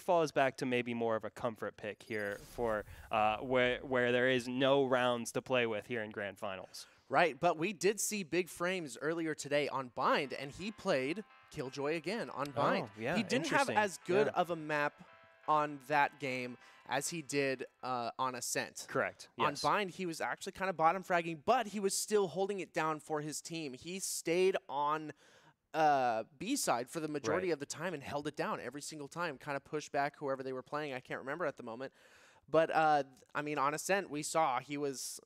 falls back to maybe more of a comfort pick here for where there is no rounds to play with here in Grand Finals. Right, but we did see Big Frames earlier today on Bind, and he played Killjoy again on Bind. Oh, yeah, he didn't have as good of a map on that game as he did on Ascent. Correct. Yes. On Bind, he was actually kind of bottom fragging, but he was still holding it down for his team. He stayed on B side for the majority of the time and held it down every single time, kind of pushed back whoever they were playing. I can't remember at the moment. But, I mean, on Ascent, we saw he was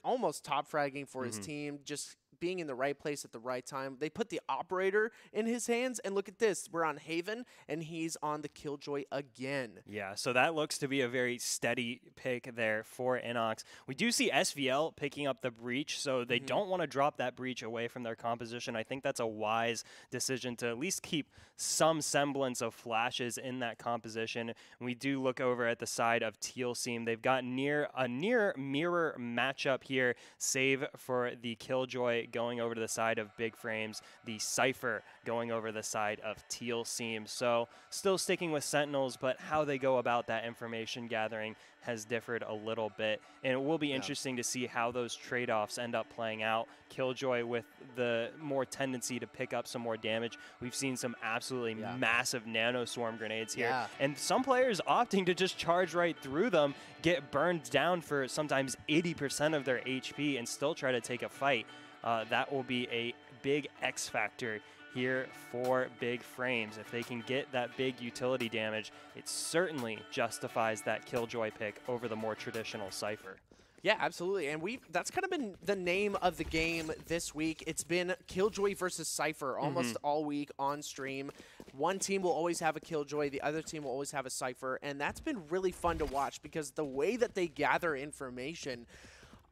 almost top fragging for his team, just being in the right place at the right time. They put the operator in his hands, and look at this. We're on Haven, and he's on the Killjoy again. Yeah, so that looks to be a very steady pick there for Inox. We do see SVL picking up the Breach, so they don't want to drop that Breach away from their composition. I think that's a wise decision to at least keep some semblance of flashes in that composition. We do look over at the side of Teal Seam. They've got a near mirror matchup here, save for the Killjoy going over to the side of Big Frames, the Cypher going over the side of Teal Seam. So still sticking with Sentinels, but how they go about that information gathering has differed a little bit. And it will be interesting to see how those trade-offs end up playing out. Killjoy with the more tendency to pick up some more damage. We've seen some absolutely massive nano swarm grenades here. And some players opting to just charge right through them, get burned down for sometimes 80% of their HP and still try to take a fight. That will be a big X factor here for Big Frames. If they can get that big utility damage, it certainly justifies that Killjoy pick over the more traditional Cypher. Yeah, absolutely. And that's kind of been the name of the game this week. It's been Killjoy versus Cypher almost all week on stream. One team will always have a Killjoy, the other team will always have a Cypher, and that's been really fun to watch because the way that they gather information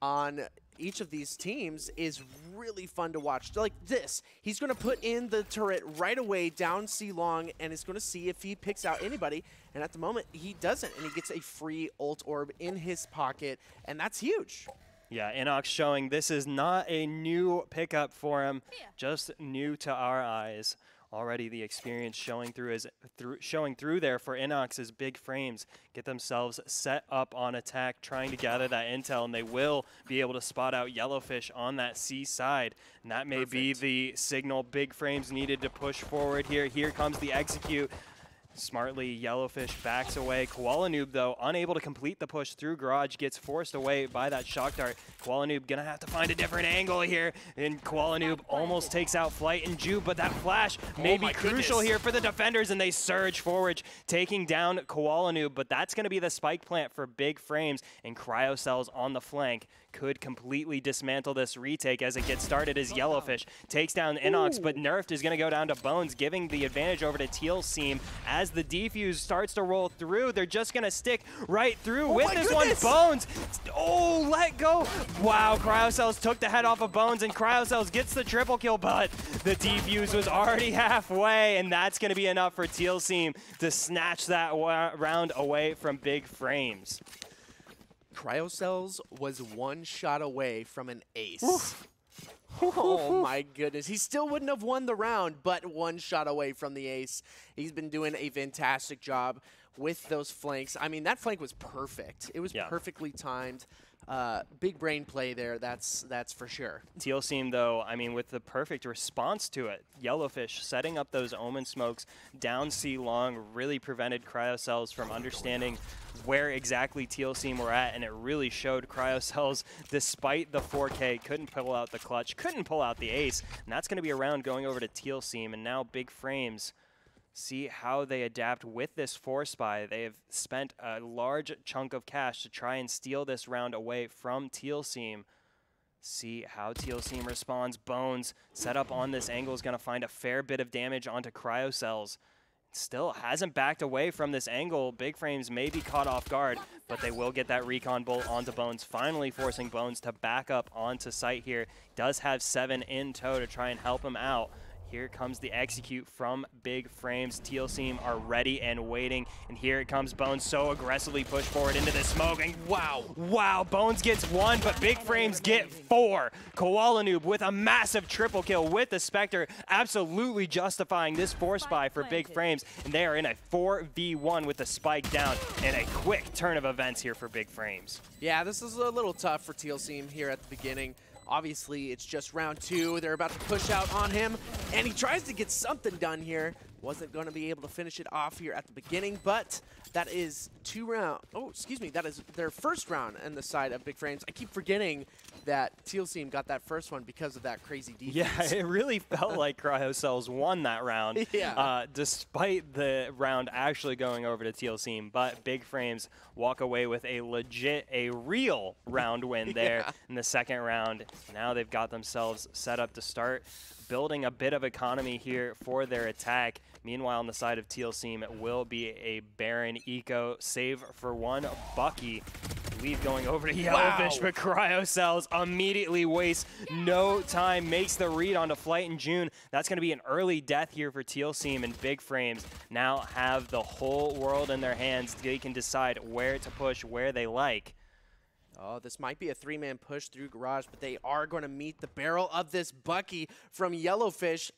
on each of these teams is really fun to watch. Like this, he's going to put in the turret right away down C long and is going to see if he picks out anybody. And at the moment, he doesn't, and he gets a free ult orb in his pocket, and that's huge. Yeah, Inox showing this is not a new pickup for him, just new to our eyes. Already the experience showing through there for Inox's Big Frames. Get themselves set up on attack, trying to gather that intel, and they will be able to spot out Yellowfish on that C side. And that may be the signal Big Frames needed to push forward here. Here comes the execute. Smartly, Yellowfish backs away. Koala Noob, though, unable to complete the push through Garage, gets forced away by that shock dart. Koala Noob gonna have to find a different angle here, and Koala Noob almost takes out Flight and Juke, but that flash may be crucial here for the defenders, and they surge forward, taking down Koala Noob, but that's gonna be the spike plant for Big Frames, and Cryo Cells on the flank could completely dismantle this retake as it gets started as Yellowfish takes down Inox, but Nerfed is going to go down to Bones, giving the advantage over to Teal Seam. As the defuse starts to roll through, they're just going to stick right through with this one. Bones! Oh, let go! Wow, Cryocells took the head off of Bones, and Cryocells gets the triple kill, but the defuse was already halfway, and that's going to be enough for Teal Seam to snatch that round away from Big Frames. Cryocells was one shot away from an ace. Oh my goodness. He still wouldn't have won the round, but one shot away from the ace. He's been doing a fantastic job with those flanks. I mean, that flank was perfect. It was perfectly timed. Big brain play there, that's for sure. Teal Seam, though, I mean, with the perfect response to it, Yellowfish setting up those Omen smokes down C long really prevented Cryocells from understanding where exactly Teal Seam were at, and it really showed Cryocells, despite the 4K, couldn't pull out the clutch, couldn't pull out the ace, and that's going to be a round going over to Teal Seam, and now Big Frames see how they adapt with this force buy. They have spent a large chunk of cash to try and steal this round away from Teal Seam. See how Teal Seam responds. Bones set up on this angle is going to find a fair bit of damage onto Cryocells. Still hasn't backed away from this angle. Big Frames may be caught off guard, but they will get that recon bolt onto Bones, finally forcing Bones to back up onto site here. Does have 7 in tow to try and help him out. Here comes the execute from Big Frames. Teal Team are ready and waiting. And here it comes Bones so aggressively pushed forward into the smoke. And wow, Bones gets 1, but Big Frames get 4. Koala Noob with a massive triple kill with the Spectre, absolutely justifying this force buy for Big Frames. And they are in a 4v1 with the spike down and a quick turn of events here for Big Frames. Yeah, this is a little tough for Teal Team here at the beginning. Obviously, it's just round 2. They're about to push out on him, and he tries to get something done here. Wasn't going to be able to finish it off here at the beginning, but that is 2 rounds. Oh, excuse me. That is their first round on the side of Big Frames. I keep forgetting that Teal Team got that first one because of that crazy defense. Yeah, it really felt like CryoCells won that round, despite the round actually going over to Teal Team. But Big Frames walk away with a real round win there in the second round. Now they've got themselves set up to start building a bit of economy here for their attack. Meanwhile, on the side of Teal Team, it will be a Baron Eco save for 1 Bucky. Lead going over to Yellowfish, but CryoCells immediately wastes no time, makes the read onto Flight in June. That's going to be an early death here for Teal Team, and Big Frames now have the whole world in their hands. They can decide where to push, where they like. Oh, this might be a 3-man push through Garage, but they are going to meet the barrel of this Bucky from Yellowfish.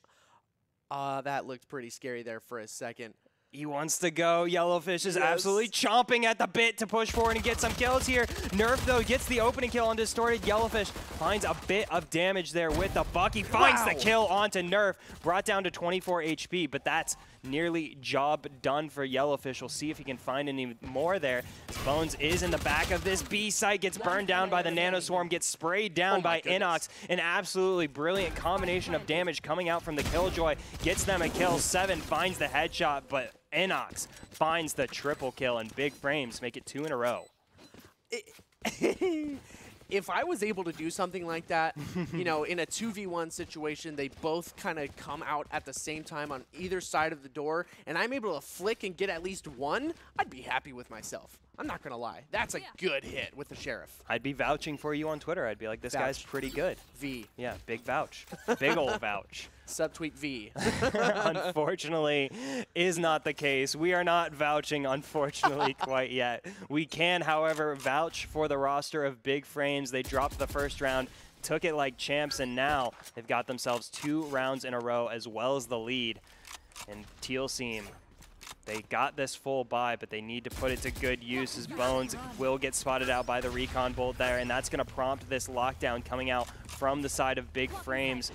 That looked pretty scary there for a second. He wants to go. Yellowfish is absolutely chomping at the bit to push forward and get some kills here. Nerf, though, gets the opening kill on Distorted. Yellowfish finds a bit of damage there with the Bucky. Finds the kill onto Nerf. Brought down to 24 HP, but that's nearly job done for Yellowfish. We'll see if he can find any more there. Bones is in the back of this B site, gets burned down by the Nanoswarm, gets sprayed down by Inox. An absolutely brilliant combination of damage coming out from the Killjoy. Gets them a kill. 7 finds the headshot, but Inox finds the triple kill, and Big Frames make it 2 in a row. If I was able to do something like that, you know, in a 2v1 situation, they both kind of come out at the same time on either side of the door, and I'm able to flick and get at least 1, I'd be happy with myself. I'm not going to lie. That's a good hit with the Sheriff. I'd be vouching for you on Twitter. I'd be like, this guy's pretty good. V. Yeah, big vouch. Big old vouch. Subtweet V. Unfortunately, is not the case. We are not vouching, unfortunately, quite yet. We can, however, vouch for the roster of Big Frames. They dropped the first round, took it like champs, and now they've got themselves 2 rounds in a row as well as the lead. And Teal Team, they got this full buy, but they need to put it to good use as Bones will get spotted out by the Recon Bolt there, and that's going to prompt this lockdown coming out from the side of Big Frames.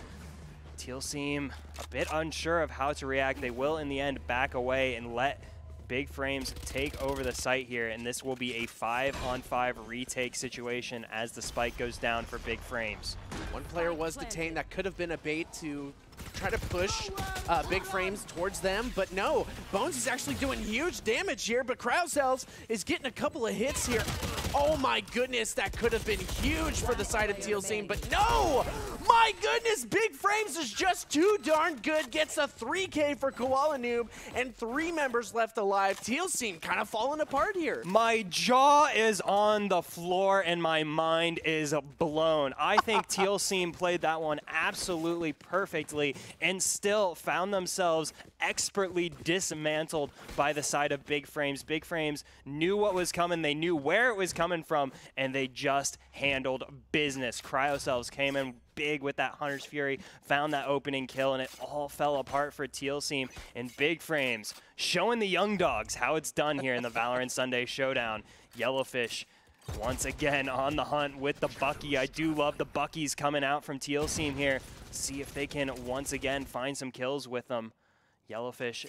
Teal Team a bit unsure of how to react. They will, in the end, back away and let Big Frames take over the site here, and this will be a 5-on-5 retake situation as the spike goes down for Big Frames. One player was detained. That could have been a bait to try to push Big Frames towards them, but no. Bones is actually doing huge damage here, but CryoCells is getting a couple of hits here. Oh my goodness, that could have been huge for the side of Teal Team, but no! My goodness, Big Frames is just too darn good. Gets a 3K for Koala Noob and 3 members left alive. Teal Team kind of falling apart here. My jaw is on the floor and my mind is blown. I think Teal Team played that one absolutely perfectly and still found themselves expertly dismantled by the side of Big Frames. Big Frames knew what was coming, they knew where it was coming from, and they just handled business. CryoCells came in big with that Hunter's Fury, found that opening kill, and it all fell apart for Teal Team. And Big Frames showing the young dogs how it's done here in the Valorant Sunday Showdown. Yellowfish once again on the hunt with the Bucky. I do love the Buckies coming out from Teal Team here. See if they can once again find some kills with them. Yellowfish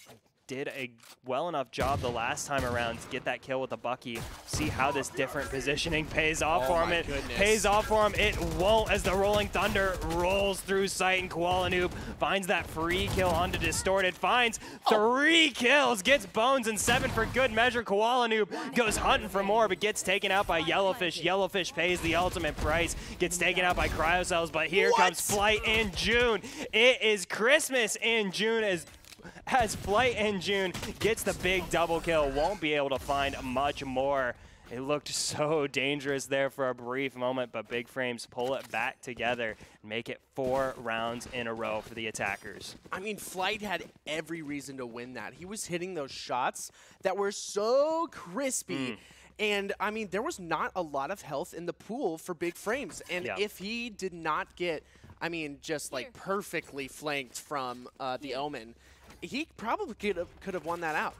did a well enough job the last time around to get that kill with the Bucky. See how this different positioning pays off for him. It pays off for him. It won't as the Rolling Thunder rolls through sight, and Koala Noob finds that free kill onto Distorted. Finds 3 kills, gets Bones and 7 for good measure. Koala Noob goes hunting for more, but gets taken out by Yellowfish. Yellowfish pays the ultimate price, gets taken out by CryoCells, but here comes Flight in June. It is Christmas in June as Flight in June gets the big double kill. Won't be able to find much more It looked so dangerous there for a brief moment, but Big Frames pull it back together and make it 4 rounds in a row for the attackers. I mean, Flight had every reason to win that. He was hitting those shots that were so crispy. And, I mean, there was not a lot of health in the pool for Big Frames. And if he did not get, I mean, just like perfectly flanked from the Omen, he probably could have won that out.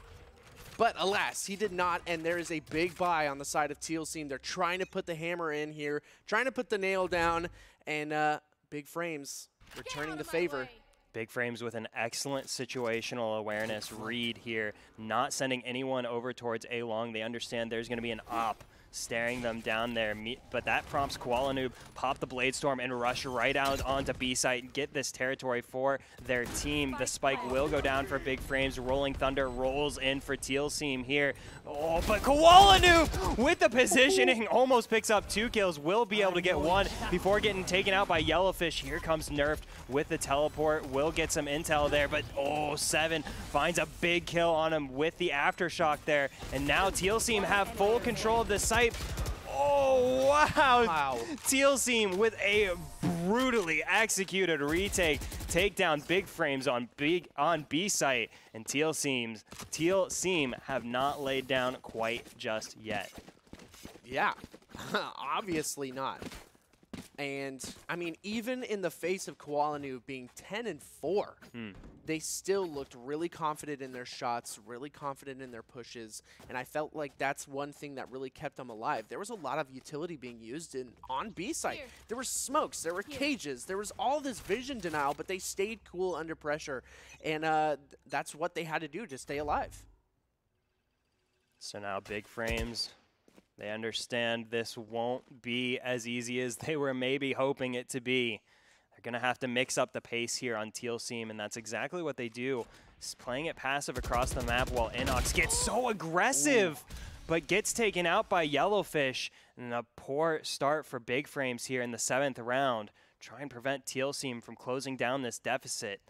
But alas, he did not, and there is a big buy on the side of Teal's team. They're trying to put the hammer in here, trying to put the nail down, and Big Frames returning the favor. Big Frames with an excellent situational awareness read here, not sending anyone over towards A long. They understand there's going to be an op staring them down there, but that prompts Koalanoob pop the Blade Storm and rush right out onto B site and get this territory for their team. The spike will go down for Big Frames. Rolling Thunder rolls in for Teal's team here. Oh, but Koalanoob with the positioning almost picks up 2 kills, will be able to get 1 before getting taken out by Yellowfish. Here comes Nerfed with the teleport, will get some intel there, but 7 finds a big kill on him with the Aftershock there, and now Teal's team have full control of the site. Oh, wow. Teal's team with a brutally executed retake. Take down Big Frames on B site. And Teal team have not laid down quite just yet. Yeah, obviously not. And, I mean, even in the face of Koalanoob being 10-4, they still looked really confident in their shots, really confident in their pushes, and I felt like that's one thing that really kept them alive. There was a lot of utility being used on B site. There were smokes, there were cages, there was all this vision denial, but they stayed cool under pressure, and that's what they had to do to stay alive. So now Big Frames, they understand this won't be as easy as they were maybe hoping it to be. They're going to have to mix up the pace here on Teal's team, and that's exactly what they do. Just playing it passive across the map while Inox gets so aggressive, but gets taken out by Yellowfish. And a poor start for Big Frames here in the 7th round. Try and prevent Teal's team from closing down this deficit.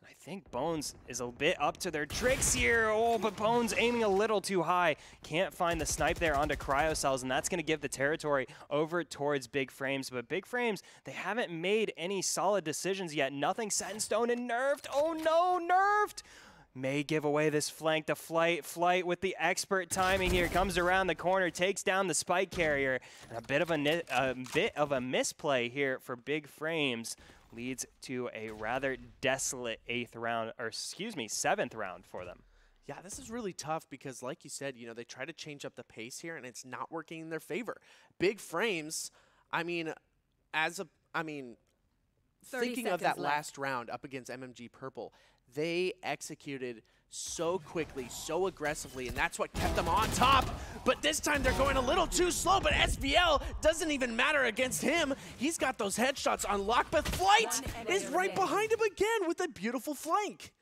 I think Bones is a bit up to their tricks here. Oh, but Bones aiming a little too high. Can't find the snipe there onto Cryocells, and that's going to give the territory over towards Big Frames. But Big Frames, they haven't made any solid decisions yet. Nothing set in stone and Nerfed. Oh no, Nerfed! May give away this flank to Flight. Flight with the expert timing here comes around the corner, takes down the spike carrier. And a bit of a misplay here for Big Frames leads to a rather desolate 7th round for them. Yeah, this is really tough because, like you said, you know, they try to change up the pace here, and it's not working in their favor. Big Frames, I mean, thinking of that last round up against MMG Purple, they executed so quickly, so aggressively, and that's what kept them on top. But this time they're going a little too slow, but SVL doesn't even matter against him. He's got those headshots unlocked, but Flight is right behind him again with a beautiful flank.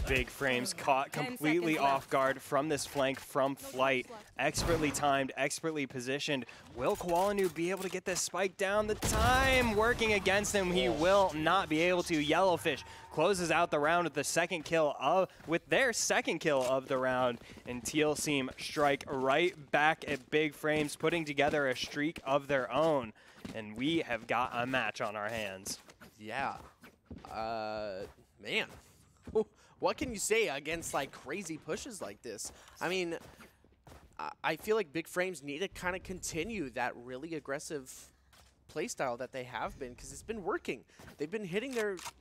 Big Frames caught completely off guard from this flank from Flight. Expertly timed, expertly positioned. Will Koalanoob be able to get this spike down? The time working against him. He will not be able to. Yellowfish closes out the round with their second kill of the round. And Teal team strike right back at Big Frames, putting together a streak of their own. And we have got a match on our hands. Yeah. Man. What can you say against like crazy pushes like this? I mean, I feel like Big Frames need to kind of continue that really aggressive playstyle that they have been, because it's been working. They've been hitting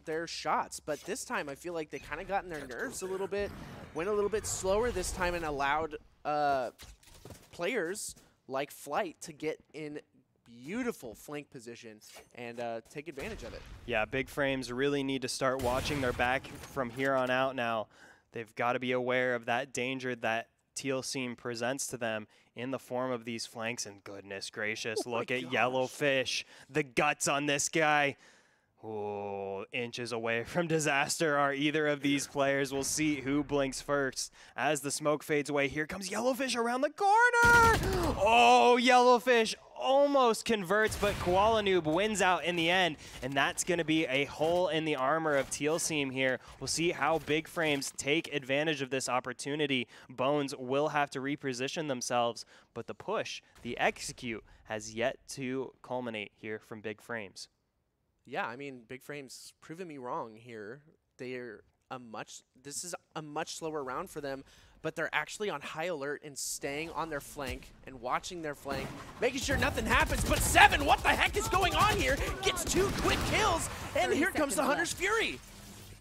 their shots, but this time I feel like they kind of got in their nerves a little bit, went a little bit slower this time, and allowed players like Flight to get in beautiful flank position and take advantage of it. Yeah, Big Frames really need to start watching their back from here on out now. They've got to be aware of that danger that Teal team presents to them in the form of these flanks, and goodness gracious, look at Yellowfish. The guts on this guy. Oh, inches away from disaster are either of these players. We'll see who blinks first. As the smoke fades away, here comes Yellowfish around the corner. Oh, Yellowfish almost converts, but Koala Noob wins out in the end, and that's going to be a hole in the armor of Teal Seam here. We'll see how Big Frames take advantage of this opportunity. Bones will have to reposition themselves, but the push, the execute, has yet to culminate here from Big Frames. Yeah, I mean, Big Frames proving me wrong here. This is a much slower round for them, but they're actually on high alert and staying on their flank and watching their flank, making sure nothing happens. But Seven, what the heck is going on here? Gets 2 quick kills, and here comes the Hunter's Fury.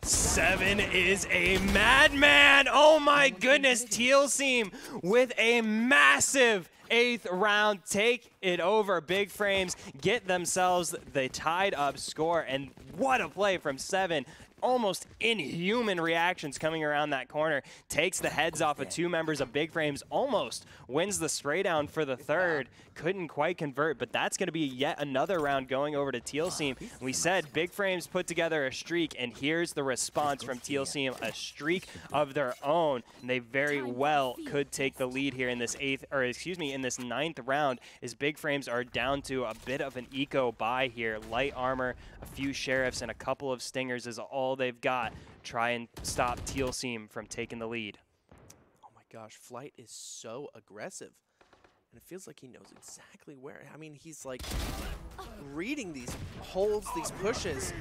Seven is a madman. Oh my goodness, Teal Seam with a massive 8th round, take it over. Big Frames get themselves the tied up score, and what a play from Seven. Almost inhuman reactions coming around that corner. Takes the heads off of 2 members of Big Frames. Almost wins the spray down for the 3rd. Couldn't quite convert, but that's going to be yet another round going over to Teal Seam. We said Big Frames put together a streak, and here's the response from Teal Seam, a streak of their own. And they very well could take the lead here in this in this 9th round, as Big Frames are down to a bit of an eco buy here. Light armor, a few sheriffs, and a couple of stingers is all they've got. Try and stop Teal Seam from taking the lead. Oh my gosh, Flight is so aggressive. And it feels like he knows exactly where. I mean, he's like reading these holds, these pushes.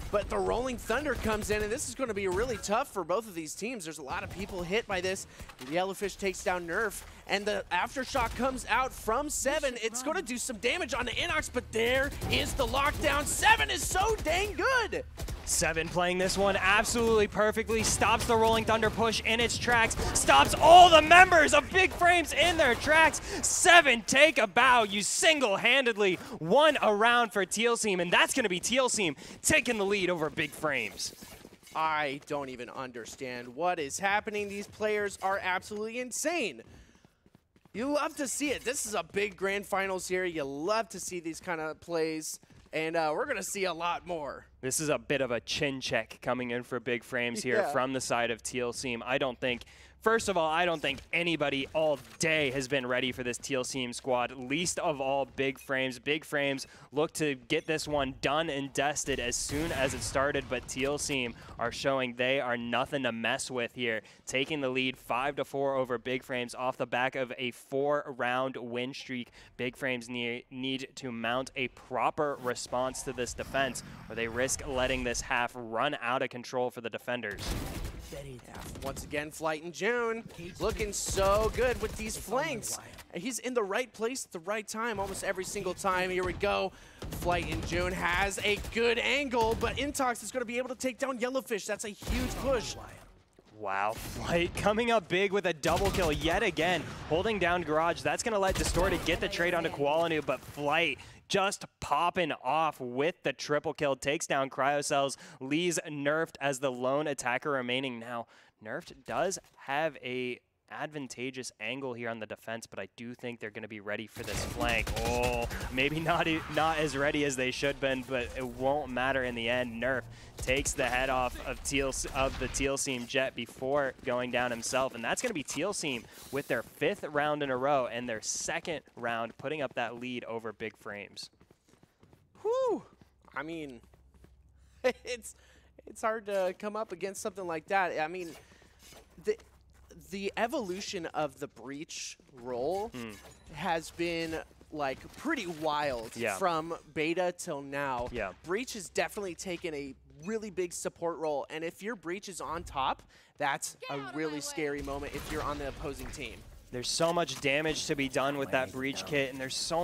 But the Rolling Thunder comes in, and this is going to be really tough for both of these teams. There's a lot of people hit by this. Yellowfish takes down Nerf, and the Aftershock comes out from Seven. It's going to do some damage on the Inox, but there is the lockdown. Seven is so dang good. Seven playing this one absolutely perfectly, stops the Rolling Thunder push in its tracks, stops all the members of Big Frames in their tracks. Seven, take a bow. You single-handedly won a round for Teal Seam, and that's going to be Teal Seam taking the lead over Big Frames. I don't even understand what is happening. These players are absolutely insane. You love to see it. This is a big grand finals here. You love to see these kind of plays. And we're going to see a lot more. This is a bit of a chin check coming in for Big Frames here from the side of Teal Seam. First of all, I don't think anybody all day has been ready for this Teal Seam squad, least of all Big Frames. Big Frames look to get this one done and dusted as soon as it started, but Teal Seam are showing they are nothing to mess with here, taking the lead 5-4 over Big Frames off the back of a 4-round win streak. Big Frames need to mount a proper response to this defense, or they risk letting this half run out of control for the defenders. Once again, Flight and June looking so good with these flanks. He's in the right place at the right time almost every single time. Here we go. Flight and June has a good angle, but Intox is going to be able to take down Yellowfish. That's a huge push. Wow, Flight coming up big with a double kill yet again, holding down Garage. That's going to let Distorted get the trade onto Koalanu, but Flight just popping off with the triple kill, takes down Cryocells, leaves Nerfed as the lone attacker remaining. Now, Nerfed does have a advantageous angle here on the defense, but I do think they're going to be ready for this flank. Oh, maybe not as ready as they should been, but it won't matter in the end. Nerf takes the head off of the Teal Seam Jet before going down himself, and that's going to be Teal Seam with their 5th round in a row and their 2nd round, putting up that lead over Big Frames. Whew. I mean, it's hard to come up against something like that. I mean, the evolution of the Breach role has been like pretty wild from beta till now. Breach has definitely taken a really big support role, and if your Breach is on top, that's a really scary moment if you're on the opposing team. There's so much damage to be done with that Breach kit, and there's so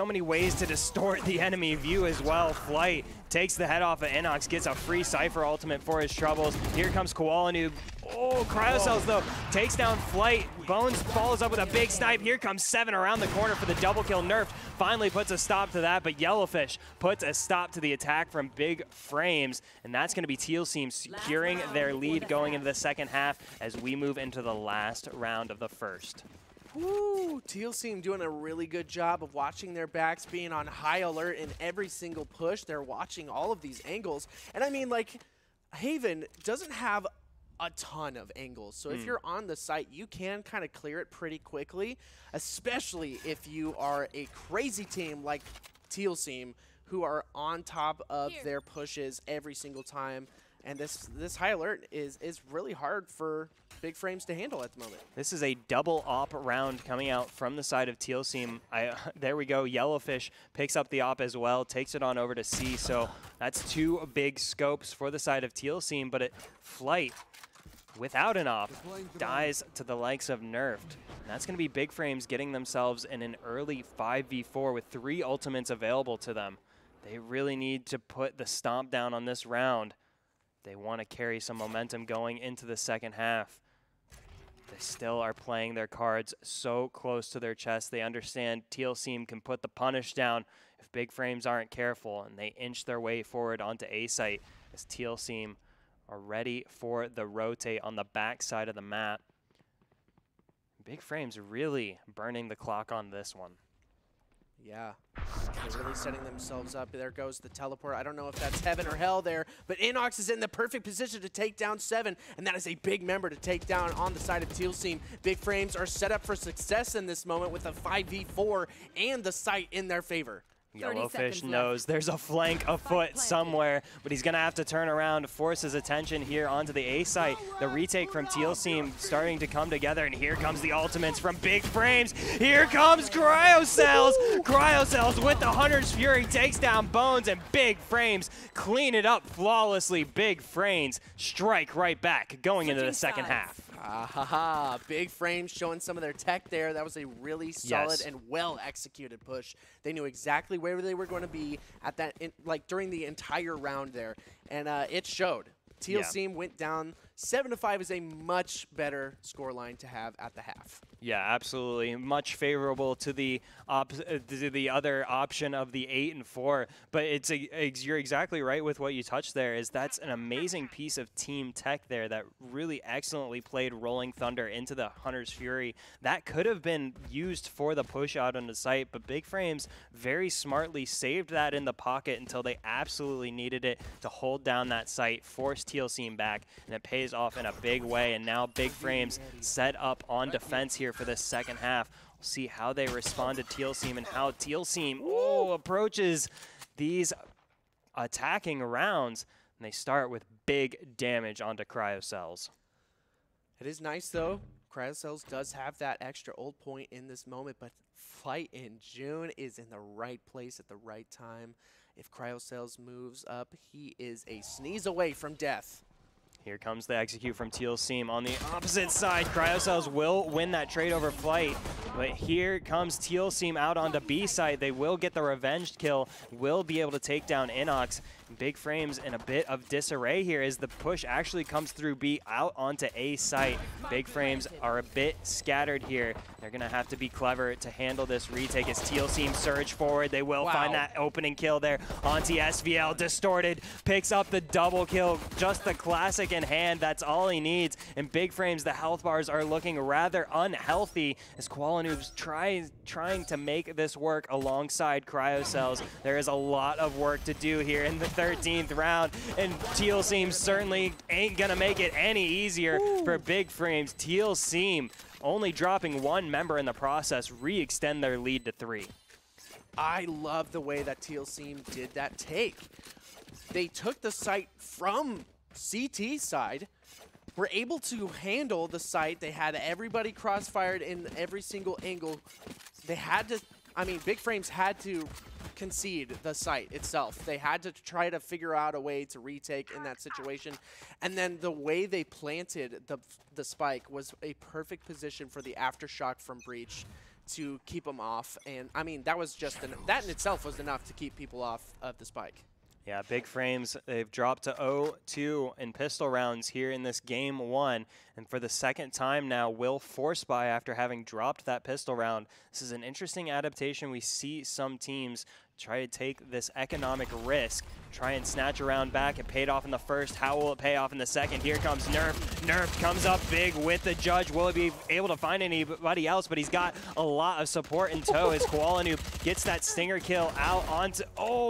many ways to distort the enemy view as well. Flight takes the head off of Inox, gets a free Cypher ultimate for his troubles. Here comes Koala Noob. Oh, Cryocells, though, takes down Flight. Bones follows up with a big snipe. Here comes Seven around the corner for the double kill. Nerf finally puts a stop to that, but Yellowfish puts a stop to the attack from Big Frames, and that's going to be Teal Seam securing their lead going into the 2nd half as we move into the last round of the 1st. Woo! Teal seem doing a really good job of watching their backs, being on high alert in every single push. They're watching all of these angles. And I mean, like, Haven doesn't have a ton of angles. So if you're on the site, you can kind of clear it pretty quickly, especially if you are a crazy team like Teal Seam, who are on top of their pushes every single time. And this high alert is really hard for Big Frames to handle at the moment. This is a double op round coming out from the side of Teal Seam. There we go. Yellowfish picks up the op as well, takes it on over to C. So that's 2 big scopes for the side of Teal Seam, but Flight, without an op, dies to the likes of Nerfed. And that's going to be Big Frames getting themselves in an early 5v4 with 3 ultimates available to them. They really need to put the stomp down on this round. They want to carry some momentum going into the second half. They still are playing their cards so close to their chest. They understand Teal Seam can put the punish down if Big Frames aren't careful, and they inch their way forward onto A site as Teal Seam are ready for the rotate on the back side of the map. Big Frames really burning the clock on this one. Yeah, they're really setting themselves up. There goes the teleport. I don't know if that's heaven or hell there, but Inox is in the perfect position to take down 7, and that is a big member to take down on the side of Teal Seam. Big Frames are set up for success in this moment with a 5v4 and the site in their favor. Yellowfish knows there's a flank afoot somewhere, but he's going to have to turn around, force his attention here onto the A site. The retake from Teal Seam starting to come together, and here comes the ultimates from Big Frames. Here comes Cryocells. Cryocells with the Hunter's Fury takes down Bones, and Big Frames clean it up flawlessly. Big Frames strike right back going into the second half. Big Frames showing some of their tech there. That was a really solid and well-executed push. They knew exactly where they were going to be at that, during the entire round there, and it showed. Teal Seam went down 7-5 is a much better scoreline to have at the half. Yeah, absolutely. Much favorable to the other option of the 8 and 4. But you're exactly right with what you touched there. That's an amazing piece of team tech there that really excellently played Rolling Thunder into the Hunter's Fury. That could have been used for the push out on the site, but Big Frames very smartly saved that in the pocket until they absolutely needed it to hold down that site, force Teal Seam back, and it pays off in a big way. And now Big Frames set up on defense here for the second half. We'll see how they respond to Teal Seam and how Teal Seam approaches these attacking rounds. And they start with big damage onto Cryocells. It is nice, though. Cryocells does have that extra ult point in this moment, but Flight in June is in the right place at the right time. If Cryocells moves up, he is a sneeze away from death. Here comes the execute from Teal Seam on the opposite side. Cryocells will win that trade over Flight, but here comes Teal Seam out onto B side. They will get the revenge kill, will be able to take down Inox. Big Frames in a bit of disarray here as the push actually comes through B out onto A site. Big Frames are a bit scattered here. They're going to have to be clever to handle this retake as Teal Seam surge forward. They will find that opening kill there. Onto SVL, Distorted, picks up the double kill. Just the classic in hand. That's all he needs. And Big Frames, the health bars are looking rather unhealthy as Qualanoob's trying to make this work alongside Cryocells. There is a lot of work to do here in the 13th round, and Teal Seam certainly ain't gonna make it any easier for Big Frames. Teal Seam only dropping one member in the process, re-extend their lead to 3. I love the way that Teal Seam did that take. They took the site from CT side, were able to handle the site. They had everybody crossfired in every single angle. They had to, Big Frames had to concede the site itself. They had to try to figure out a way to retake in that situation. And then the way they planted the spike was a perfect position for the aftershock from Breach to keep them off. And that was just, that in itself was enough to keep people off of the spike. Yeah, Big Frames, they've dropped to 0-2 in pistol rounds here in this game 1. And for the second time now, will force buy after having dropped that pistol round. This is an interesting adaptation. We see some teams try to take this economic risk, try and snatch a round back. It paid off in the first. How will it pay off in the second? Here comes Nerf. Nerf comes up big with the judge. Will he be able to find anybody else? But he's got a lot of support in tow as Koala gets that stinger kill out onto,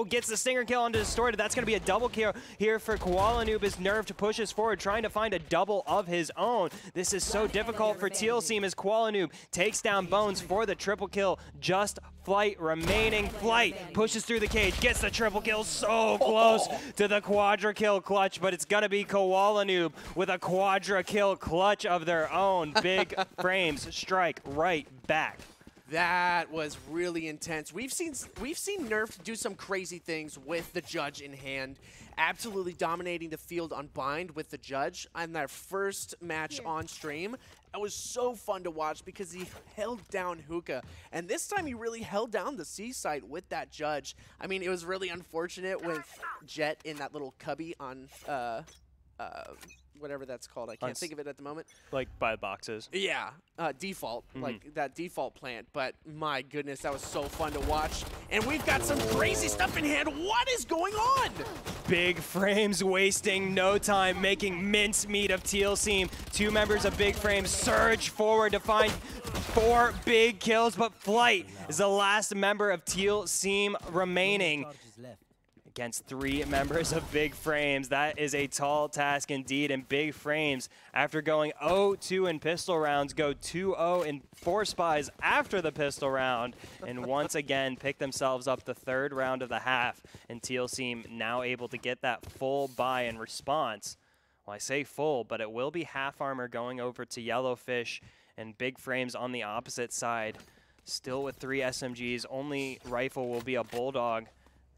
gets the stinger kill onto Distorted. That's going to be a double kill here for Koala as Nerf pushes forward, trying to find a double of his own. This is so difficult for Teal Team as Koala takes down Bones for the triple kill. Just Flight remaining. Flight pushes through the cage, gets the triple kill, so close to the quadra kill clutch, but it's gonna be Koala Noob with a quadra kill clutch of their own. Big Frames strike right back. That was really intense. We've seen Nerf do some crazy things with the judge in hand, absolutely dominating the field on bind with the judge on their first match on stream. It was so fun to watch because he held down Hookah, and this time he really held down the C site with that judge. I mean, it was really unfortunate with Jet in that little cubby on whatever that's called. I can't think of it at the moment. Like by boxes. Yeah, default, like that default plant. But my goodness, that was so fun to watch. And we've got some crazy stuff in hand. What is going on? Big Frames wasting no time, making mincemeat of Teal Team. Two members of Big Frames surge forward to find 4 big kills, but Flight is the last member of Teal Team remaining against 3 members of Big Frames. That is a tall task indeed, and Big Frames, after going 0-2 in pistol rounds, go 2-0 in 4 spies after the pistol round, and once again pick themselves up the 3rd round of the half, and Teal Team now able to get that full buy in response. Well, I say full, but it will be half armor going over to Yellowfish, and Big Frames on the opposite side, still with 3 SMGs. Only rifle will be a Bulldog.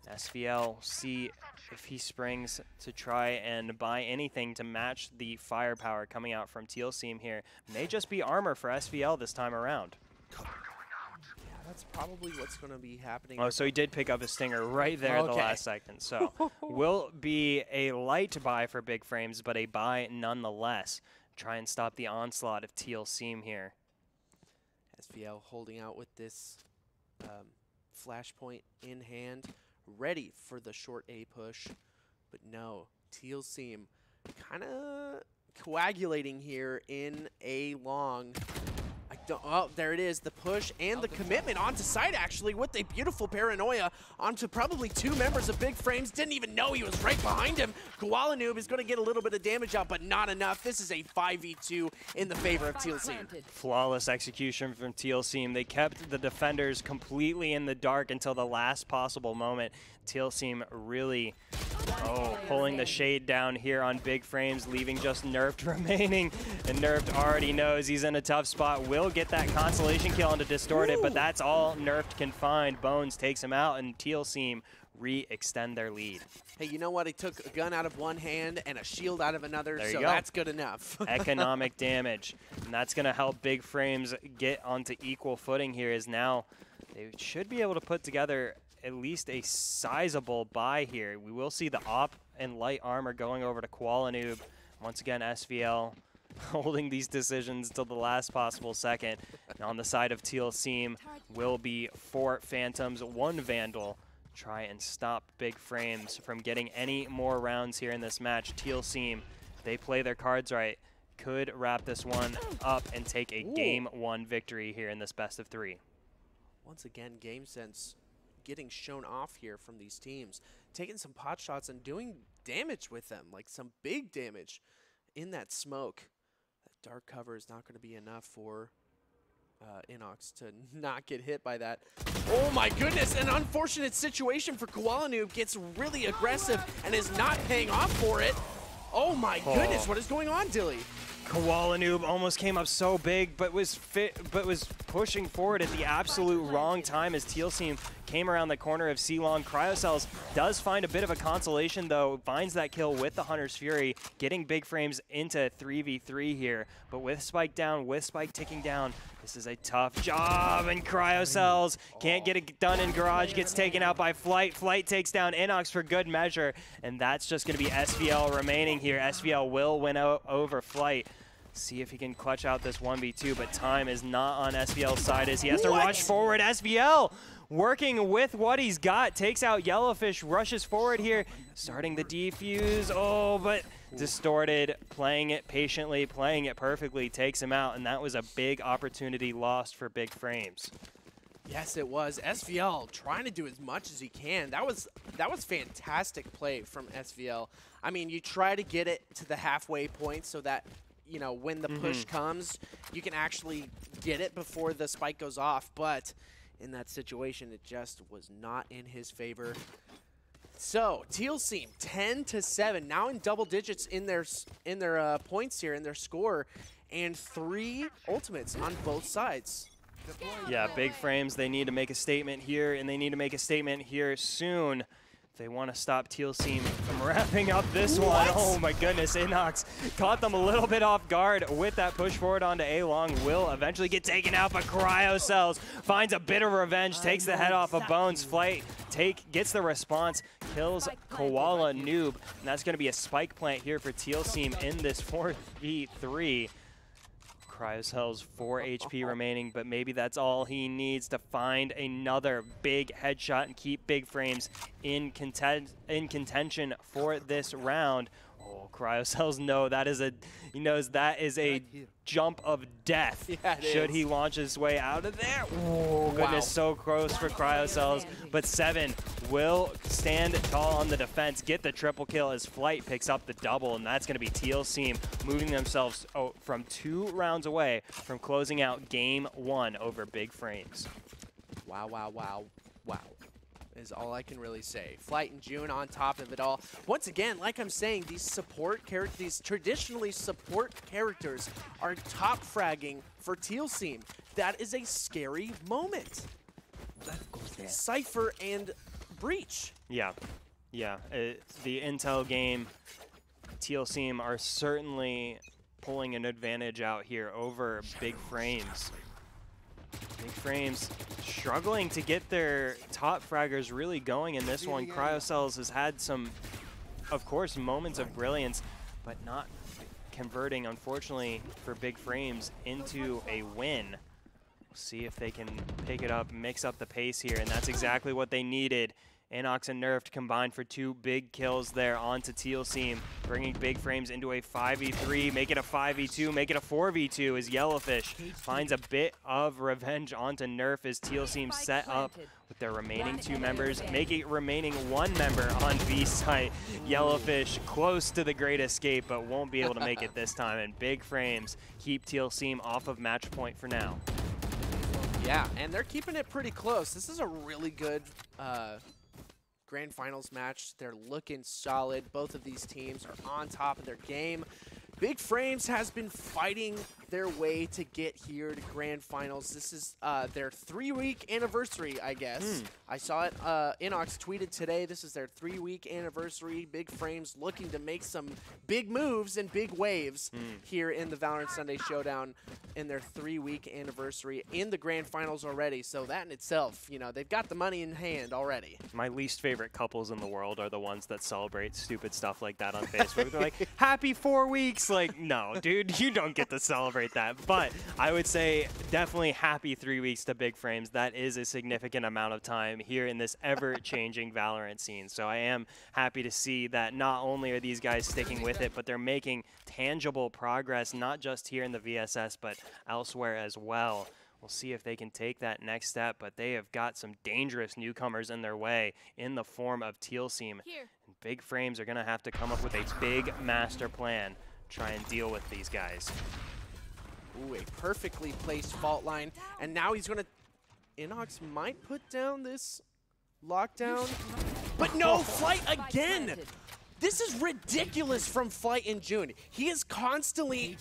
SVL, see if he springs to try and buy anything to match the firepower coming out from Teal Team here. May just be armor for SVL this time around. Yeah, that's probably what's going to be happening. Oh, so he did pick up a stinger right there at the last second. So will be a light buy for Big Frames, but a buy nonetheless. Try and stop the onslaught of Teal Team here. SVL holding out with this flashpoint in hand, ready for the short A push, but no, Teal Team kind of coagulating here in A long. Oh, there it is, the push and the commitment onto site actually with a beautiful paranoia onto probably 2 members of Big Frames. Didn't even know he was right behind him. Koala Noob is going to get a little bit of damage out, but not enough. This is a 5v2 in the favor of Teal Team. Flawless execution from Teal Team. They kept the defenders completely in the dark until the last possible moment. Teal Team really pulling the shade down here on Big Frames, leaving just Nerfed remaining. And Nerfed already knows he's in a tough spot. Will get that consolation kill onto Distorted, but that's all Nerfed can find. Bones takes him out, and Teal Team re-extend their lead. Hey, you know what? He took a gun out of one hand and a shield out of another, so that's good enough. Economic damage. And that's going to help Big Frames get onto equal footing here, as now they should be able to put together at least a sizable buy here. We will see the op and light armor going over to Koala Noob. Once again, SVL holding these decisions till the last possible second. And on the side of Teal Team will be 4 Phantoms, 1 Vandal. Try and stop Big Frames from getting any more rounds here in this match. Teal Team, they play their cards right, could wrap this one up and take a Game 1 victory here in this best of 3. Once again, game sense getting shown off here from these teams, taking some pot shots and doing damage with them, like some big damage in that smoke. That dark cover is not going to be enough for Inox to not get hit by that. Oh my goodness, an unfortunate situation for Koala Noob, gets really aggressive and is not paying off for it. Oh my goodness, what is going on, Dilly? Koala Noob almost came up so big, but was pushing forward at the absolute wrong time as Teal Team came around the corner of C-Long. Cryocells does find a bit of a consolation, though, finds that kill with the Hunter's Fury, getting Big Frames into 3v3 here. But with Spike down, with Spike ticking down, this is a tough job, and Cryocells can't get it done in Garage, gets taken out by Flight. Flight takes down Inox for good measure, and that's just going to be SVL remaining here. SVL will win over Flight. See if he can clutch out this 1v2, but time is not on SVL's side as he has to rush forward. SVL working with what he's got, takes out Yellowfish, rushes forward here, starting the defuse. Oh, but distorted, playing it patiently, playing it perfectly, takes him out, and that was a big opportunity lost for Big Frames. Yes, it was. SVL trying to do as much as he can. That was fantastic play from SVL. I mean, you try to get it to the halfway point so that, you know, when the push comes, you can actually get it before the spike goes off. But in that situation, it just was not in his favor. So Teal Team 10-7, now in double digits in their points here, in their score, and 3 ultimates on both sides. Yeah, Big Frames, they need to make a statement here, and they need to make a statement here soon. They want to stop Teal Team from wrapping up this one. Oh my goodness, Inox caught them a little bit off guard with that push forward onto A-Long. Will eventually get taken out, but Cryocells finds a bit of revenge, takes the head off of Bones. Flight gets the response, kills Koala Noob, and that's going to be a spike plant here for Teal Team in this 4v3. Cryocells 4 HP remaining, but maybe that's all he needs to find another big headshot and keep Big Frames in contention for this round. Oh, Cryocells know that is he knows that is a jump of death. Yeah, should he launch his way out of there. Oh, goodness, so close for Cryocells, but 7 will stand tall on the defense, get the triple kill as Flight picks up the double, and that's going to be Teal Team moving themselves from 2 rounds away from closing out game 1 over Big Frames. Wow, wow, wow, wow. Is all I can really say. Flight and June on top of it all. Once again, like I'm saying, these traditionally support characters are top fragging for Teal Team. That is a scary moment. Cypher and Breach. Yeah, the Intel game, Teal Team are certainly pulling an advantage out here over Big Frames. Big Frames struggling to get their top fraggers really going in this one. Cryocells has had some, of course, moments of brilliance, but not converting, unfortunately, for Big Frames into a win. We'll see if they can pick it up, mix up the pace here, and that's exactly what they needed. Inox and Nerfed combined for 2 big kills there onto Teal Team, bringing Big Frames into a 5v3, make it a 5v2, make it a 4v2 as Yellowfish finds a bit of revenge onto Nerf as Teal Team set up with their remaining 2 members, making remaining 1 member on B site. Yellowfish close to the great escape, but won't be able to make it this time, and Big Frames keep Teal Team off of match point for now. Yeah, and they're keeping it pretty close. This is a really good Grand Finals match. They're looking solid. Both of these teams are on top of their game. Big Frames has been fighting their way to get here to Grand Finals. This is their 3-week anniversary, I guess. I saw it. Inox tweeted today. This is their 3-week anniversary. Big Frames looking to make some big moves and big waves here in the Valorant Sunday Showdown in their 3-week anniversary in the Grand Finals already. So that in itself, you know, they've got the money in hand already. My least favorite couples in the world are the ones that celebrate stupid stuff like that on Facebook. They're like, happy 4 weeks. Like, no, dude, you don't get to celebrate that. But I would say definitely happy 3 weeks to Big Frames. That is a significant amount of time here in this ever-changing Valorant scene. So I am happy to see that not only are these guys sticking with it, but they're making tangible progress, not just here in the VSS, but elsewhere as well. We'll see if they can take that next step, but they have got some dangerous newcomers in their way in the form of Teal Team. And Big Frames are going to have to come up with a big master plan, try and deal with these guys. Ooh, a perfectly placed fault line, and now he's going to... Inox might put down this lockdown, but no, Flight again! This is ridiculous from Flight in June. He is constantly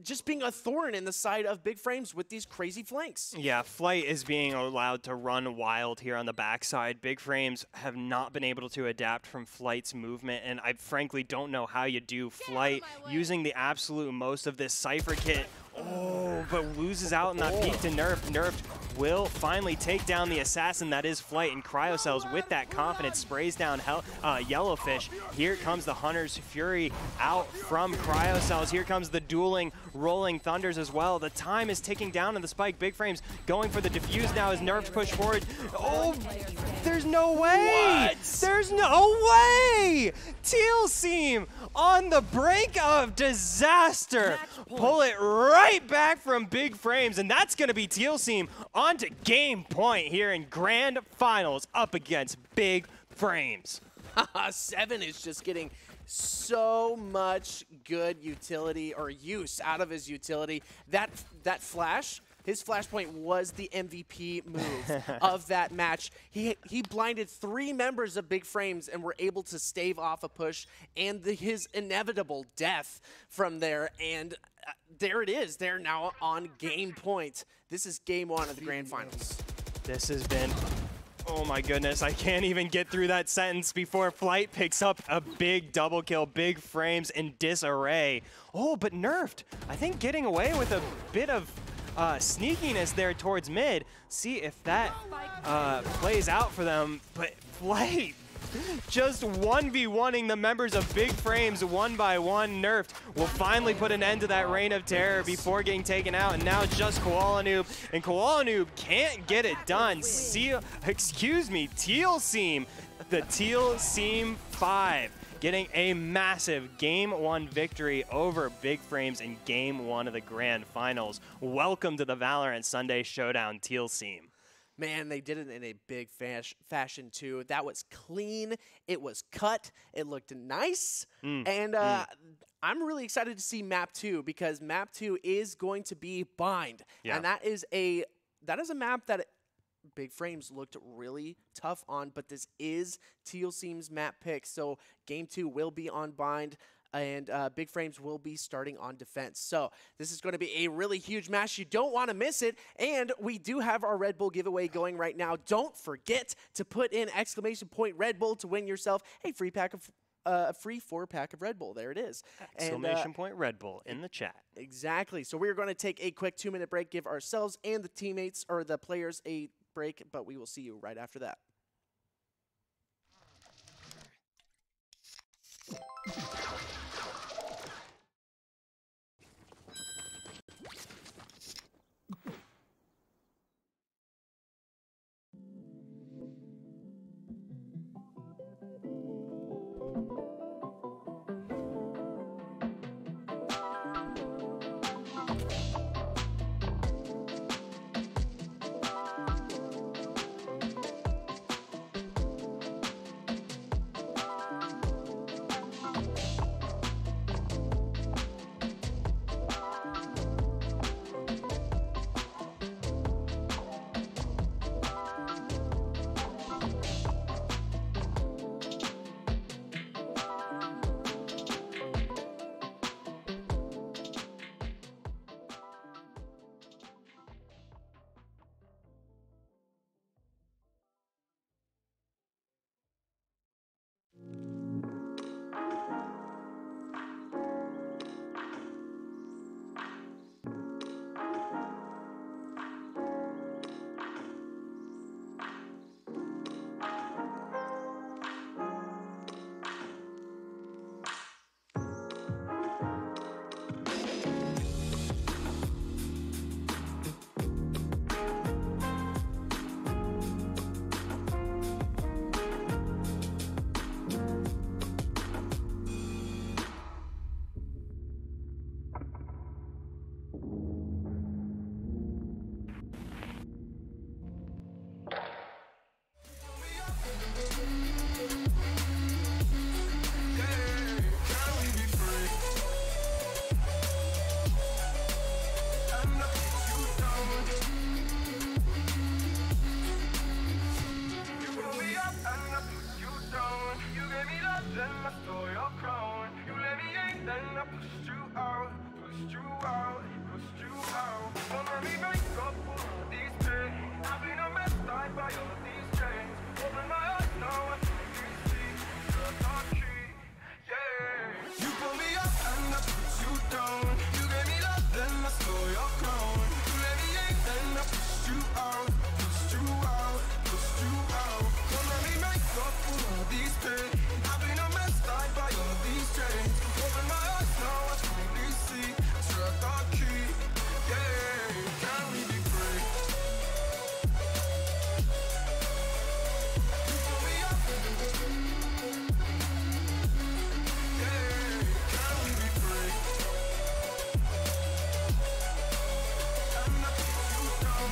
just being a thorn in the side of Big Frames with these crazy flanks. Yeah, Flight is being allowed to run wild here on the backside. Big Frames have not been able to adapt from Flight's movement, and I frankly don't know how you do. Flight using the absolute most of this Cypher kit. Oh, but loses out in that peek to Nerf. Nerf will finally take down the assassin that is Flight, and Cryocells with that confidence sprays down Yellowfish. Here comes the Hunter's Fury out from Cryocells. Here comes the dueling Rolling Thunders as well. The time is ticking down on the spike. Big Frames going for the defuse now as Nerf's push forward. Oh, there's no way! What? There's no way! Teal Seam on the brink of disaster. Pull it right back from Big Frames, and that's going to be Teal Seam on to game point here in Grand Finals up against Big Frames. 7 is just getting so much good utility or use out of his utility. That flash, his flashpoint was the MVP move of that match. He blinded 3 members of Big Frames and were able to stave off a push and his inevitable death from there. And there it is. They're now on game point. This is game 1 of the Grand Finals. This has been... Oh my goodness, I can't even get through that sentence before Flight picks up a big double kill. Big Frames in disarray. Oh, but Nerfed, I think, getting away with a bit of sneakiness there towards mid. See if that plays out for them. But Flight just 1v1ing the members of Big Frames one by one. Nerfed will finally put an end to that reign of terror before getting taken out, and now it's just Koala Noob, and Koala Noob can't get it done. Teal Seam, the Teal Seam 5, getting a massive Game 1 victory over Big Frames in Game 1 of the Grand Finals. Welcome to the Valorant Sunday Showdown, Teal Seam. Man, they did it in a big fashion, too. That was clean. It was cut. It looked nice. And I'm really excited to see Map 2 because Map 2 is going to be Bind. Yeah. And that is a map that Big Frames looked really tough on, but this is Teal Seam's map pick. So Game 2 will be on Bind, and Big Frames will be starting on defense. So this is going to be a really huge match. You don't want to miss it. And we do have our Red Bull giveaway going right now. Don't forget to put in !Red Bull to win yourself a free pack of a free 4-pack of Red Bull. There it is. !Red Bull in the chat. Exactly. So we're going to take a quick 2-minute break, give ourselves and the teammates or the players a break, but we will see you right after that. pushed you out, pushed you out, pushed you out. Don't let me make up for all these pain. I've been a mess tied by all these chains. Open my eyes now, I clearly see. Struck our key, yeah. Can we be free? You pull me up, yeah. Can we be free? I'm not you down.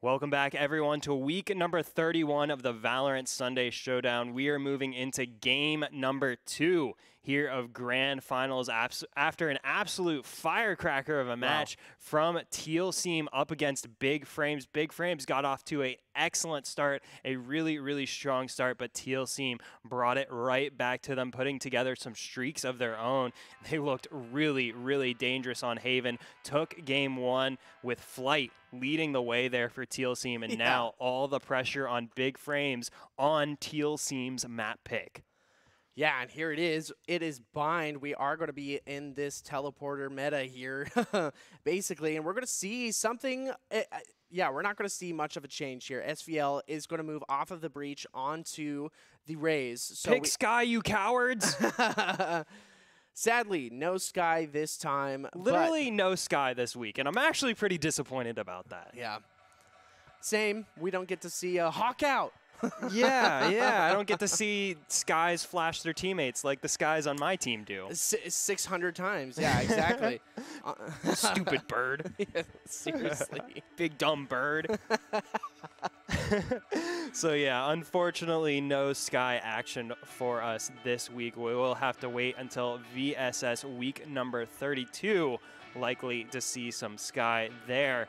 Welcome back, everyone, to week number 31 of the Valorant Sunday Showdown. We are moving into game number 2 here of Grand Finals after an absolute firecracker of a match from Teal Seam up against Big Frames. Big Frames got off to an excellent start, a really, really strong start, but Teal Seam brought it right back to them, putting together some streaks of their own. They looked really, really dangerous on Haven, took game 1 with Flight leading the way there for Teal Seam, and now all the pressure on Big Frames on Teal Seam's map pick. Yeah, and here it is. It is bind. We are going to be in this teleporter meta here, basically, and we're going to see something. Yeah, we're not going to see much of a change here. SVL is going to move off of the breach onto the Raze. So pick Sky, you cowards! Sadly, no Sky this time. Literally no Sky this week, and I'm actually pretty disappointed about that. Yeah. Same. We don't get to see a Hawk out. Yeah, I don't get to see Skies flash their teammates like the Skies on my team do. 600 times, yeah, exactly. Stupid bird. Yeah, seriously. Big dumb bird. So yeah, unfortunately no Sky action for us this week. We will have to wait until VSS week number 32, likely to see some Sky there.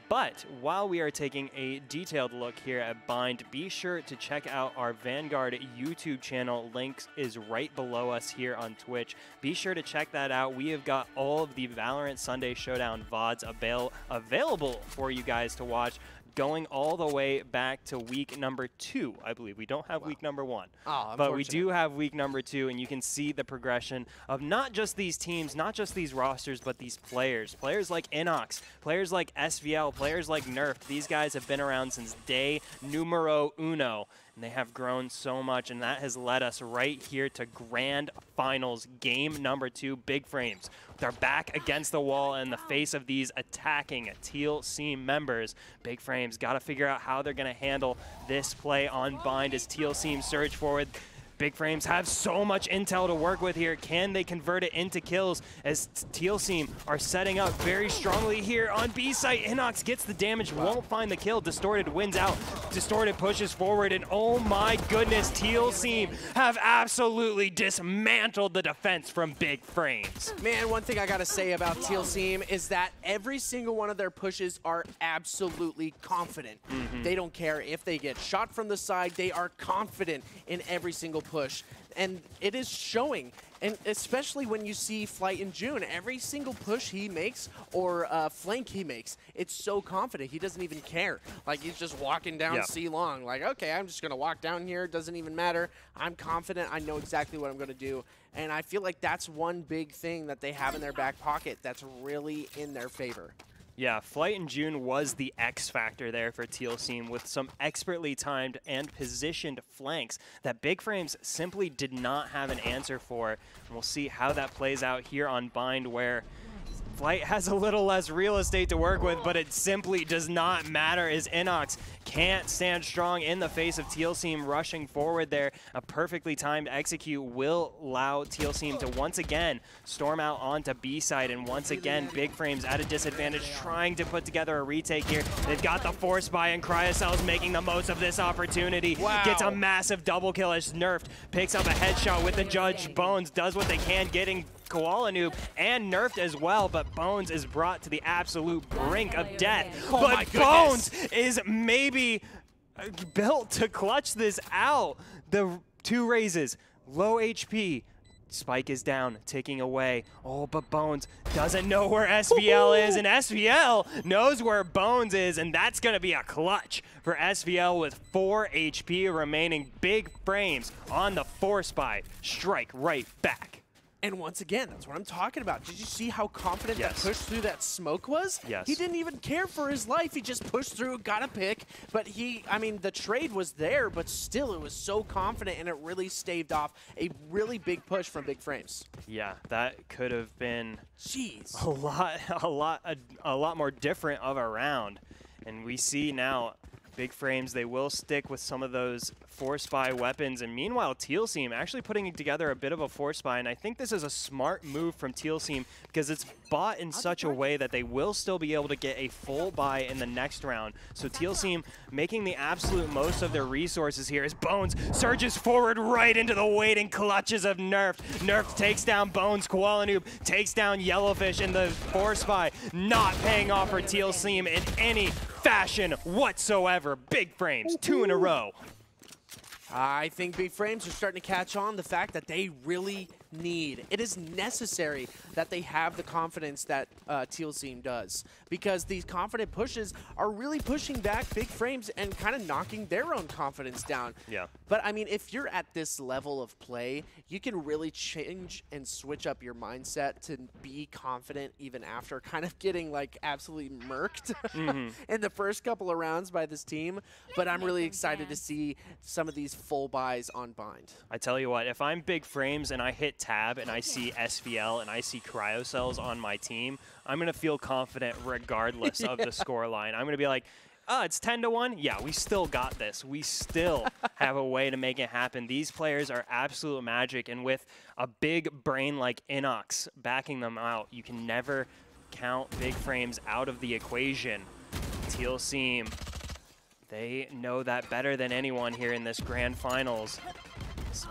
But while we are taking a detailed look here at Bind, be sure to check out our Vanguard YouTube channel. Links is right below us here on Twitch. Be sure to check that out. We have got all of the Valorant Sunday Showdown VODs available for you guys to watch, going all the way back to week number 2, I believe. We don't have week number 1, but we do have week number 2, and you can see the progression of not just these teams, not just these rosters, but these players. Players like Inox, players like SVL, players like Nerf. These guys have been around since day numero uno, and they have grown so much, and that has led us right here to Grand Finals, game number 2, Big Frames. They're back against the wall in the face of these attacking Teal Team members. Big Frames got to figure out how they're going to handle this play on Bind as Teal Team surge forward. Big Frames have so much intel to work with here. Can they convert it into kills as Teal Team are setting up very strongly here on B site? Inox gets the damage, won't find the kill. Distorted wins out. Distorted pushes forward, and oh my goodness, Teal Team have absolutely dismantled the defense from Big Frames. Man, one thing I gotta say about Teal Team is that every single one of their pushes are absolutely confident. They don't care if they get shot from the side. They are confident in every single push, and it is showing. And especially when you see Flight in June, every single push he makes or flank he makes, it's so confident. He doesn't even care. Like, he's just walking down C long. Like, okay, I'm just going to walk down here. It doesn't even matter. I'm confident. I know exactly what I'm going to do. And I feel like that's one big thing that they have in their back pocket that's really in their favor. Yeah, Flight in June was the X factor there for Teal Team with some expertly timed and positioned flanks that Big Frames simply did not have an answer for. And we'll see how that plays out here on Bind, where Flight has a little less real estate to work with, but it simply does not matter as Inox can't stand strong in the face of Teal Team rushing forward there. A perfectly timed execute will allow Teal Team to once again storm out onto B side, and once again Big Frames at a disadvantage trying to put together a retake here. They've got the force buy, and Cryocel's making the most of this opportunity. Gets a massive double kill as Nerfed picks up a headshot with the Judge. Bones does what they can, getting Koala Noob and Nerfed as well, but Bones is brought to the absolute brink of death. But Bones is maybe built to clutch this out. The 2 raises, low HP. Spike is down, ticking away. Oh, but Bones doesn't know where SVL is, and SVL knows where Bones is, and that's going to be a clutch for SVL with 4 HP remaining. Big Frames on the force buy. Strike right back. And once again, that's what I'm talking about. Did you see how confident that push through that smoke was? Yes. He didn't even care for his life. He just pushed through, got a pick. But I mean, the trade was there, but still it was so confident, and it really staved off a really big push from Big Frames. Yeah, that could have been Jeez. a lot more different of a round. And we see now Big Frames, they will stick with some of those force buy weapons, and meanwhile Teal Team actually putting together a bit of a force buy, and I think this is a smart move from Teal Team because it's bought in such a way that they will still be able to get a full buy in the next round. So Teal Team making the absolute most of their resources here as Bones surges forward right into the waiting clutches of Nerfed. Nerfed takes down Bones, Koala Noob takes down Yellowfish, and the force buy not paying off for Teal Team in any fashion whatsoever. Big Frames, 2 in a row. I think Big Frames are starting to catch on the fact that they really need. It is necessary that they have the confidence that Teal Team does, because these confident pushes are really pushing back Big Frames and kind of knocking their own confidence down. Yeah. But I mean, if you're at this level of play, you can really change and switch up your mindset to be confident even after kind of getting like absolutely murked in the first couple of rounds by this team. But I'm really excited to see some of these full buys on Bind. I tell you what, if I'm Big Frames and I hit tab and I see SVL and I see Cryocells on my team, I'm going to feel confident regardless of the score line. I'm going to be like, oh, it's 10-1? Yeah, we still got this. We still have a way to make it happen. These players are absolute magic, and with a big brain like Inox backing them out, you can never count Big Frames out of the equation. Teal Team They know that better than anyone here in this grand finals.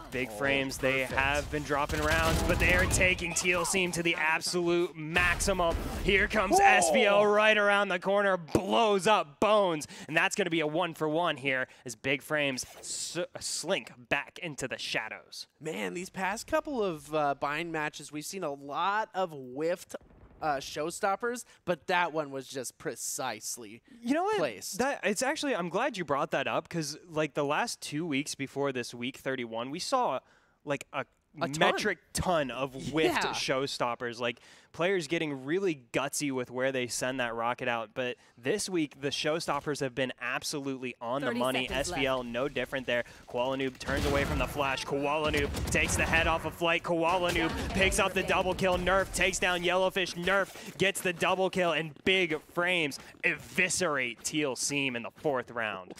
Big frames, they have been dropping rounds, but they are taking Teal Seam to the absolute maximum. Here comes SVL right around the corner, blows up Bones, and that's going to be a 1-for-1 here as Big Frames slink back into the shadows. Man, these past couple of bind matches, we've seen a lot of whiffed showstoppers, but that one was just precisely placed. It's actually, I'm glad you brought that up, because like the last 2 weeks before this week 31, we saw like a metric ton of whiffed showstoppers, like players getting really gutsy with where they send that rocket out. But this week, the showstoppers have been absolutely on the money. SVL, no different there. Koala Noob turns away from the flash. Koala Noob takes the head off a flight. Koala Noob picks up the double kill. Nerf takes down Yellowfish. Nerf gets the double kill, and Big Frames eviscerate Teal Seam in the 4th round.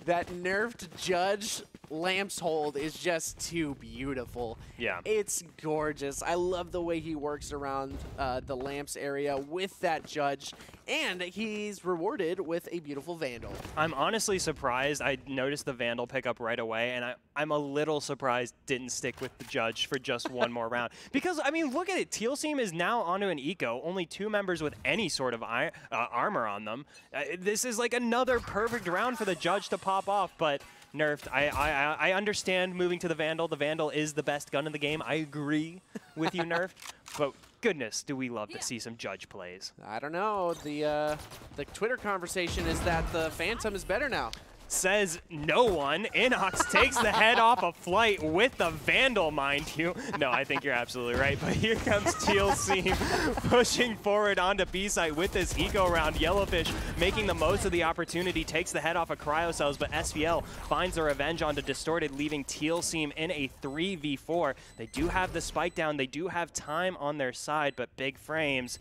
That nerfed Judge Lamps hold is just too beautiful. Yeah. It's gorgeous. I love the way he works around the Lamps area with that Judge, and he's rewarded with a beautiful Vandal. I'm honestly surprised. I noticed the Vandal pickup right away, and I'm a little surprised didn't stick with the Judge for just one more round. Because, I mean, look at it. Teal Seam is now onto an eco. Only 2 members with any sort of armor on them. This is like another perfect round for the Judge to pop off, but nerfed. I understand moving to the Vandal. The Vandal is the best gun in the game. I agree with you, nerfed. But goodness, do we love to see some Judge plays. I don't know. The Twitter conversation is that the Phantom is better now. Says no one. Inox takes the head off a flight with the Vandal, mind you. No, I think you're absolutely right. But here comes Teal Seam pushing forward onto B-site with this eco round. Yellowfish making the most of the opportunity, takes the head off of Cryo Cells, but SVL finds the revenge onto Distorted, leaving Teal Seam in a 3v4. They do have the spike down. They do have time on their side, but Big Frames,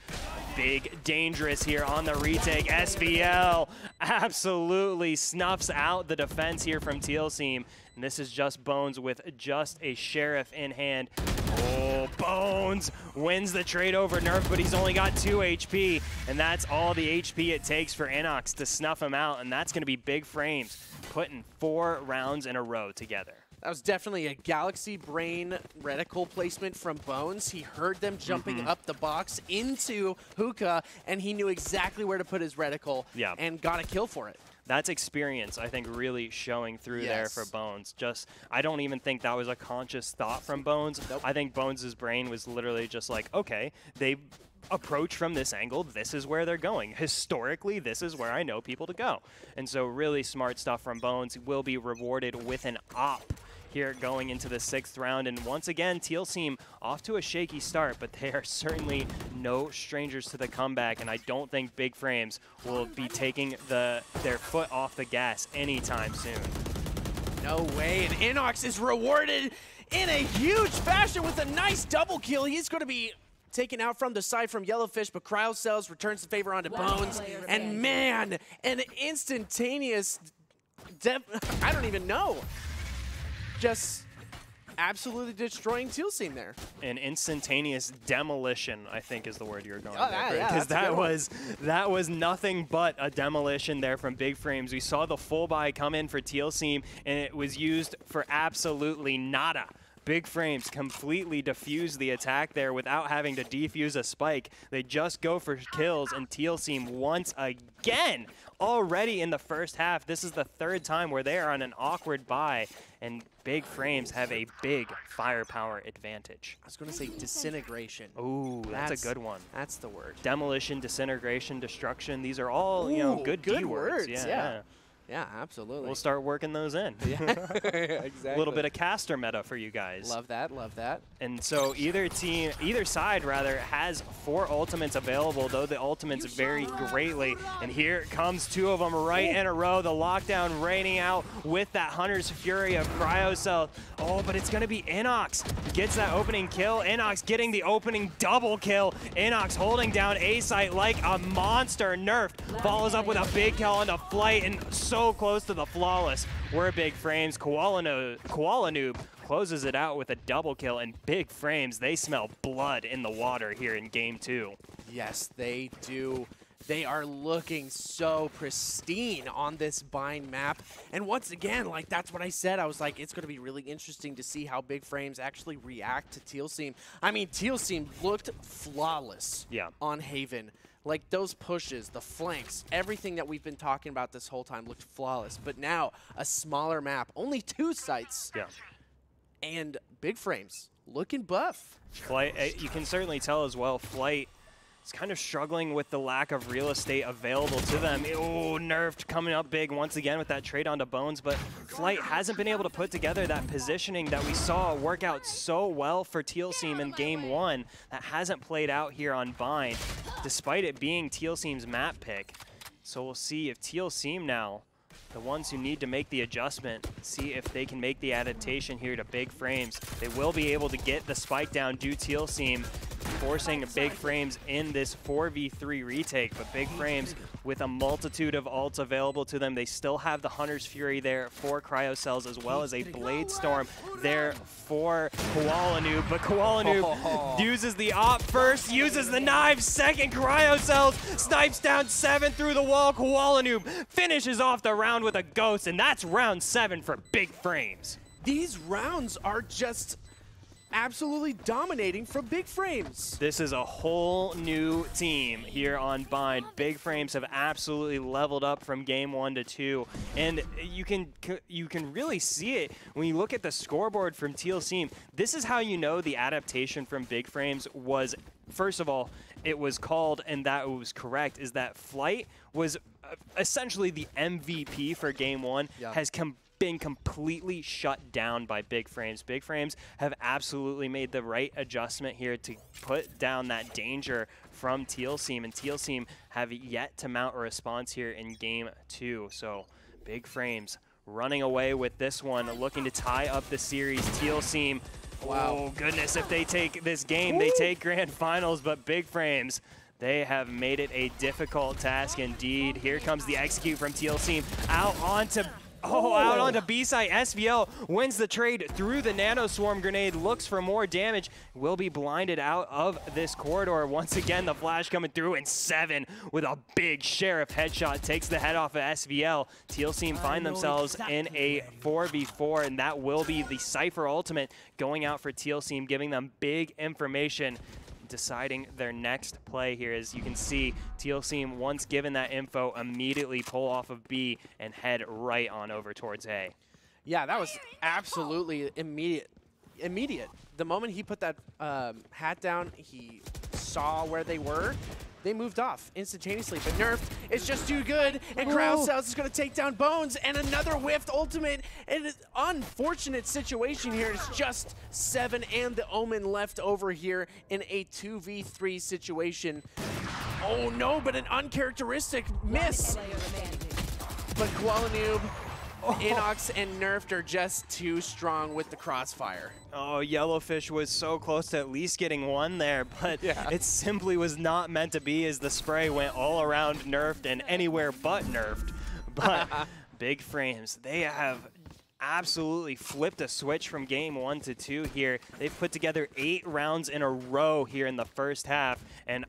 big dangerous here on the retake. SVL absolutely snuffs out the defense here from Teal Seam. And this is just Bones with just a Sheriff in hand. Oh, Bones wins the trade over Nerf, but he's only got 2 HP. And that's all the HP it takes for Inox to snuff him out. And that's going to be Big Frames putting 4 rounds in a row together. That was definitely a Galaxy Brain reticle placement from Bones. He heard them jumping up the box into Hookah, and he knew exactly where to put his reticle and got a kill for it. That's experience, I think, really showing through there for Bones. I don't even think that was a conscious thought from Bones. Nope. I think Bones' brain was literally just like, okay, they approach from this angle, this is where they're going. Historically, this is where I know people to go. And so really smart stuff from Bones. He will be rewarded with an op here going into the 6th round. And once again, Teal Seam off to a shaky start, but they are certainly no strangers to the comeback, and I don't think Big Frames will be taking their foot off the gas anytime soon. No way, and Inox is rewarded in a huge fashion with a nice double kill. He's going to be taken out from the side from Yellowfish, but Cryo Cells returns the favor onto Bones. And man, an instantaneous, I don't even know. Just absolutely destroying Teal Seam there. An instantaneous demolition, I think, is the word you're going for. Because that was nothing but a demolition there from Big Frames. We saw the full buy come in for Teal Seam, and it was used for absolutely nada. Big Frames completely defuse the attack there without having to defuse a spike. They just go for kills, and Teal Seam once again, already in the first half. This is the 3rd time where they are on an awkward bye, and Big Frames have a big firepower advantage. I was going to say disintegration. Ooh, that's a good one. That's the word. Demolition, disintegration, destruction. These are all, good words. Yeah. Yeah, absolutely. We'll start working those in. Yeah, exactly. A little bit of caster meta for you guys. Love that, love that. And so either side has 4 ultimates available, though the ultimates vary greatly. And here comes 2 of them right in a row. The lockdown raining out with that Hunter's Fury of Cryo Cell. Oh, but it's going to be Inox. Gets that opening kill. Inox getting the opening double kill. Inox holding down A-site like a monster. Nerf follows up with a big kill onto Flight, and so close to the flawless. We're Big Frames. Koala Noob closes it out with a double kill, and Big Frames, they smell blood in the water here in game 2. Yes, they do. They are looking so pristine on this bind map. And once again, like that's what I said. I was like, it's going to be really interesting to see how Big Frames actually react to Teal Seam. I mean, Teal Seam looked flawless on Haven. Like those pushes, the flanks, everything that we've been talking about this whole time looked flawless. But now a smaller map, only 2 sites, and Big Frames looking buff. Flight, you can certainly tell as well, Flight is kind of struggling with the lack of real estate available to them. Oh, Nerfed coming up big once again with that trade onto Bones, but Flight hasn't been able to put together that positioning that we saw work out so well for Teal Seam in Game 1 that hasn't played out here on Bind, despite it being Teal Seam's map pick. So we'll see if Teal Seam now, the ones who need to make the adjustment, see if they can make the adaptation here to Big Frames. They will be able to get the spike down due Teal Seam, forcing Big Frames in this 4v3 retake. But Big Frames, with a multitude of ults available to them, they still have the Hunter's Fury there for Cryo Cells, as well as a Blade Storm there for Koalanoob. But Koalanoob uses the op first, uses the knife second, Cryo Cells snipes down 7 through the wall. Koalanoob finishes off the round with a ghost, and that's round 7 for Big Frames. These rounds are just absolutely dominating from Big Frames. This is a whole new team here on Bind. Big Frames have absolutely leveled up from Game 1 to 2, and you can really see it when you look at the scoreboard from Teal Seam. This is how you know the adaptation from Big Frames was, first of all, it was called, and that was correct, is that Flight was essentially the MVP for Game 1, has been completely shut down by Big Frames. Big Frames have absolutely made the right adjustment here to put down that danger from Teal Seam, and Teal Seam have yet to mount a response here in Game 2. So Big Frames running away with this one, looking to tie up the series. Teal Seam, oh goodness, if they take this game, they take Grand Finals, but Big Frames, they have made it a difficult task indeed. Here comes the execute from Teal Seam, out onto B-side. SVL wins the trade through the Nano Swarm grenade, looks for more damage, will be blinded out of this corridor. Once again, the flash coming through, and 7 with a big Sheriff headshot takes the head off of SVL. Teal Seam find themselves in a 4v4, and that will be the Cypher ultimate going out for Teal Seam, giving them big information, deciding their next play here. As you can see, Teal Seam, once given that info, immediately pull off of B and head right on over towards A. Yeah, that was absolutely immediate. The moment he put that hat down, he saw where they were. They moved off instantaneously, but Nerf is just too good, and Cryo Cells is going to take down Bones, and another whiffed ultimate. And an unfortunate situation here. It's just 7 and the Omen left over here in a 2v3 situation. Oh no, but an uncharacteristic miss. But Koalanoob, Inox, and Nerfed are just too strong with the crossfire. Oh, Yellowfish was so close to at least getting one there, but it simply was not meant to be, as the spray went all around Nerfed and anywhere but Nerfed. But Big Frames, they have absolutely flipped a switch from Game 1 to 2 here. They've put together 8 rounds in a row here in the first half, and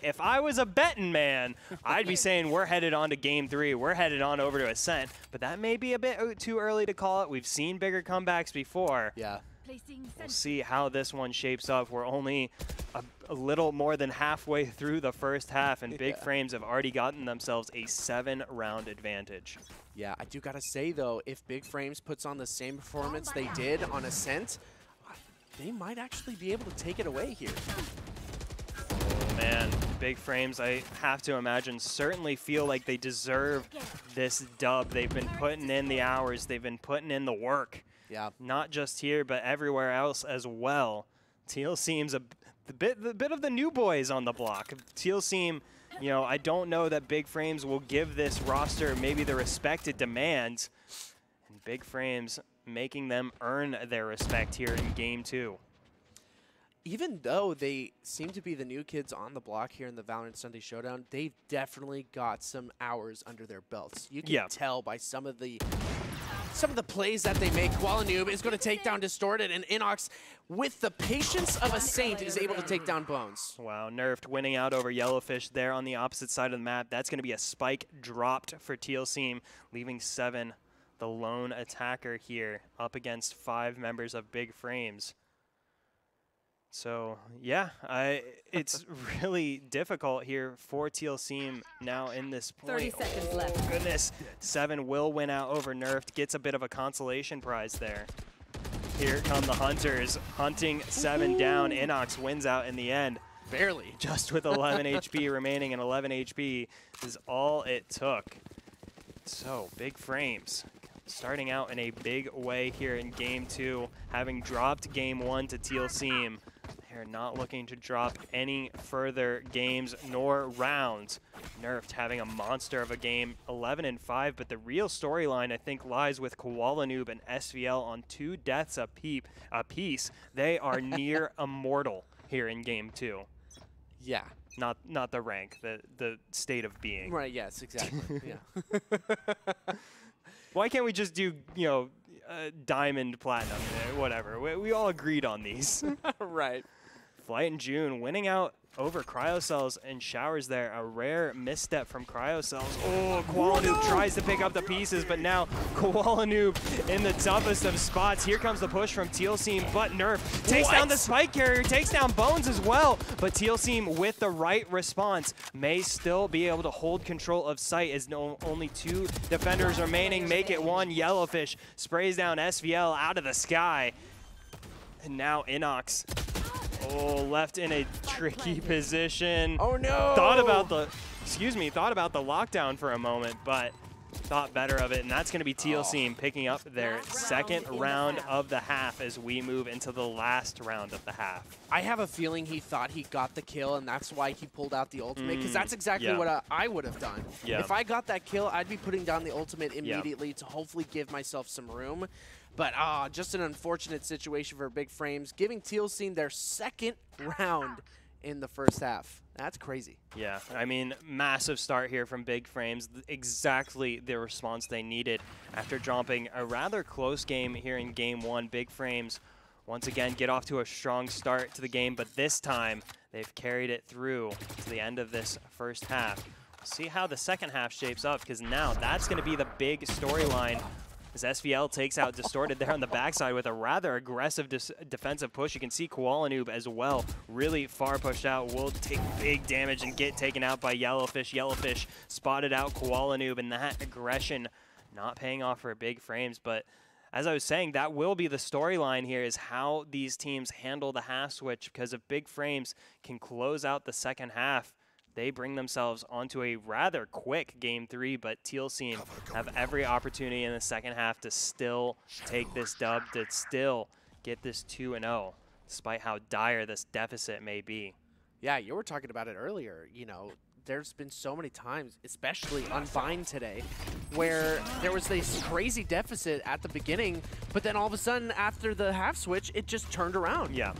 if I was a betting man, I'd be saying we're headed on to Game 3. We're headed on over to Ascent, but that may be a bit too early to call it. We've seen bigger comebacks before. Yeah. We'll see how this one shapes up. We're only a little more than halfway through the first half, and Big Frames have already gotten themselves a 7-round advantage. Yeah, I do gotta say though, if Big Frames puts on the same performance they did on Ascent, they might actually be able to take it away here. Oh man, Big Frames, I have to imagine, certainly feel like they deserve this dub. They've been putting in the hours, they've been putting in the work. Yeah. Not just here, but everywhere else as well. Teal Seam's the bit of the new boys on the block. Teal Seam, you know, I don't know that Big Frames will give this roster maybe the respect it demands. And Big Frames making them earn their respect here in Game 2. Even though they seem to be the new kids on the block here in the Valorant Sunday Showdown, they've definitely got some hours under their belts. You can tell by some of the some of the plays that they make. Koala Noob is going to take down Distorted, and Inox, with the patience of a saint, is able to take down Bones. Wow, Nerfed winning out over Yellowfish there on the opposite side of the map. That's going to be a spike dropped for Teal Seam, leaving 7, the lone attacker here, up against 5 members of Big Frames. So, yeah, it's really difficult here for Teal Seam now in this point. 30 seconds left. Goodness. 7 will win out over Nerfed, gets a bit of a consolation prize there. Here come the Hunters, hunting 7 down. Inox wins out in the end. Barely. Just with 11 HP remaining, and 11 HP is all it took. So, Big Frames starting out in a big way here in Game 2, having dropped Game 1 to Teal Seam. They're not looking to drop any further games nor rounds. Nerfed having a monster of a game, 11-5, but the real storyline, I think, lies with Koala Noob and SVL on 2 deaths apiece. They are near immortal here in Game 2. Yeah. Not the rank, the state of being. Right, yes, exactly. Yeah. Why can't we just do, you know, diamond, platinum, whatever? We all agreed on these. Right. Flight in June winning out over Cryocells and Showers there. A rare misstep from Cryocells. Oh, Koala Noob tries to pick up the pieces, but now Koala Noob in the toughest of spots. Here comes the push from Teal Seam, but Nerf takes down the spike carrier, takes down Bones as well. But Teal Seam, with the right response, may still be able to hold control of site as only 2 defenders remaining. Make it 1. Yellowfish sprays down SVL out of the sky. And now Inox. Oh, left in a tricky position. Oh no! Thought about the lockdown for a moment, but thought better of it, and that's going to be Teal Seam picking up their 2nd round of the half as we move into the last round of the half. I have a feeling he thought he got the kill, and that's why he pulled out the ultimate, because that's exactly what I would have done. Yeah. If I got that kill, I'd be putting down the ultimate immediately to hopefully give myself some room. But just an unfortunate situation for Big Frames, giving Teal Seam their 2nd round in the first half. That's crazy. Yeah, I mean, massive start here from Big Frames. Exactly the response they needed after dropping a rather close game here in Game 1. Big Frames once again get off to a strong start to the game, but this time they've carried it through to the end of this first half. We'll see how the second half shapes up, because now that's going to be the big storyline. As SVL takes out Distorted there on the backside with a rather aggressive defensive push. You can see Koala Noob as well, really far pushed out, will take big damage and get taken out by Yellowfish. Yellowfish spotted out Koala Noob, and that aggression not paying off for Big Frames. But as I was saying, that will be the storyline here, is how these teams handle the half switch, because if Big Frames can close out the second half, they bring themselves onto a rather quick Game 3, but Teal Seam have every opportunity in the second half to still take this dub, to still get this 2-0, despite how dire this deficit may be. Yeah, you were talking about it earlier. You know, there's been so many times, especially on Vine today, where there was this crazy deficit at the beginning, but then all of a sudden, after the half switch, it just turned around. Yeah.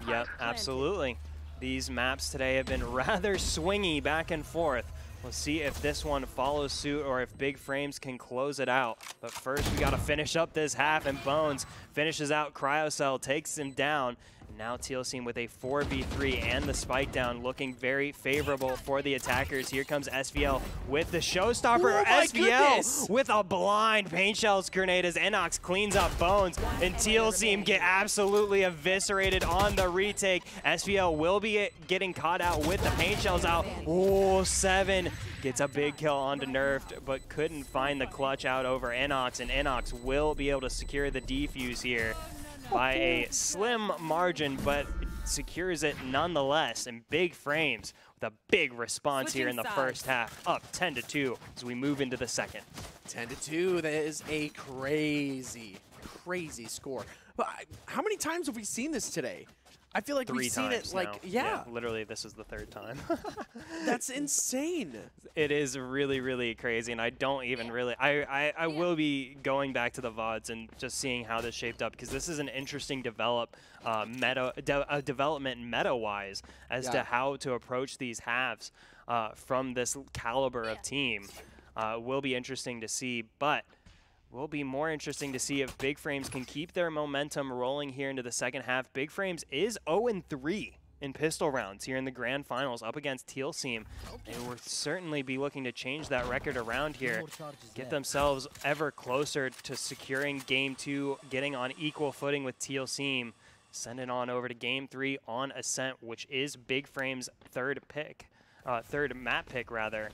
Yep, absolutely. These maps today have been rather swingy back and forth. We'll see if this one follows suit or if Big Frames can close it out. But first, we got to finish up this half, and Bones finishes out Cryocell, takes him down. Now Teal Seam with a 4v3 and the spike down, looking very favorable for the attackers. Here comes SVL with the showstopper. SVL with a blind paint shells grenade as Inox cleans up Bones, and Teal Seam get absolutely eviscerated on the retake. SVL will be getting caught out with the paint shells out. Oh, 7 gets a big kill onto Nerfed, but couldn't find the clutch out over Inox, and Inox will be able to secure the defuse here by a slim margin, but secures it nonetheless. And Big Frames with a big response here in the first half, up 10-2 as we move into the second. 10-2, that is a crazy, crazy score. But how many times have we seen this today? I feel like we've seen it like, yeah. Literally, this is the 3rd time. That's insane. It is really, really crazy, and I don't even really, I will be going back to the VODs and just seeing how this shaped up, because this is an interesting development meta-wise as to how to approach these halves from this caliber of team. Will be interesting to see, but will be more interesting to see if Big Frames can keep their momentum rolling here into the second half. Big Frames is 0-3 in pistol rounds here in the grand finals up against Teal Team. They will certainly be looking to change that record around here, get themselves ever closer to securing game 2, getting on equal footing with Teal Team. Send it on over to game 3 on Ascent, which is Big Frames' third map pick rather.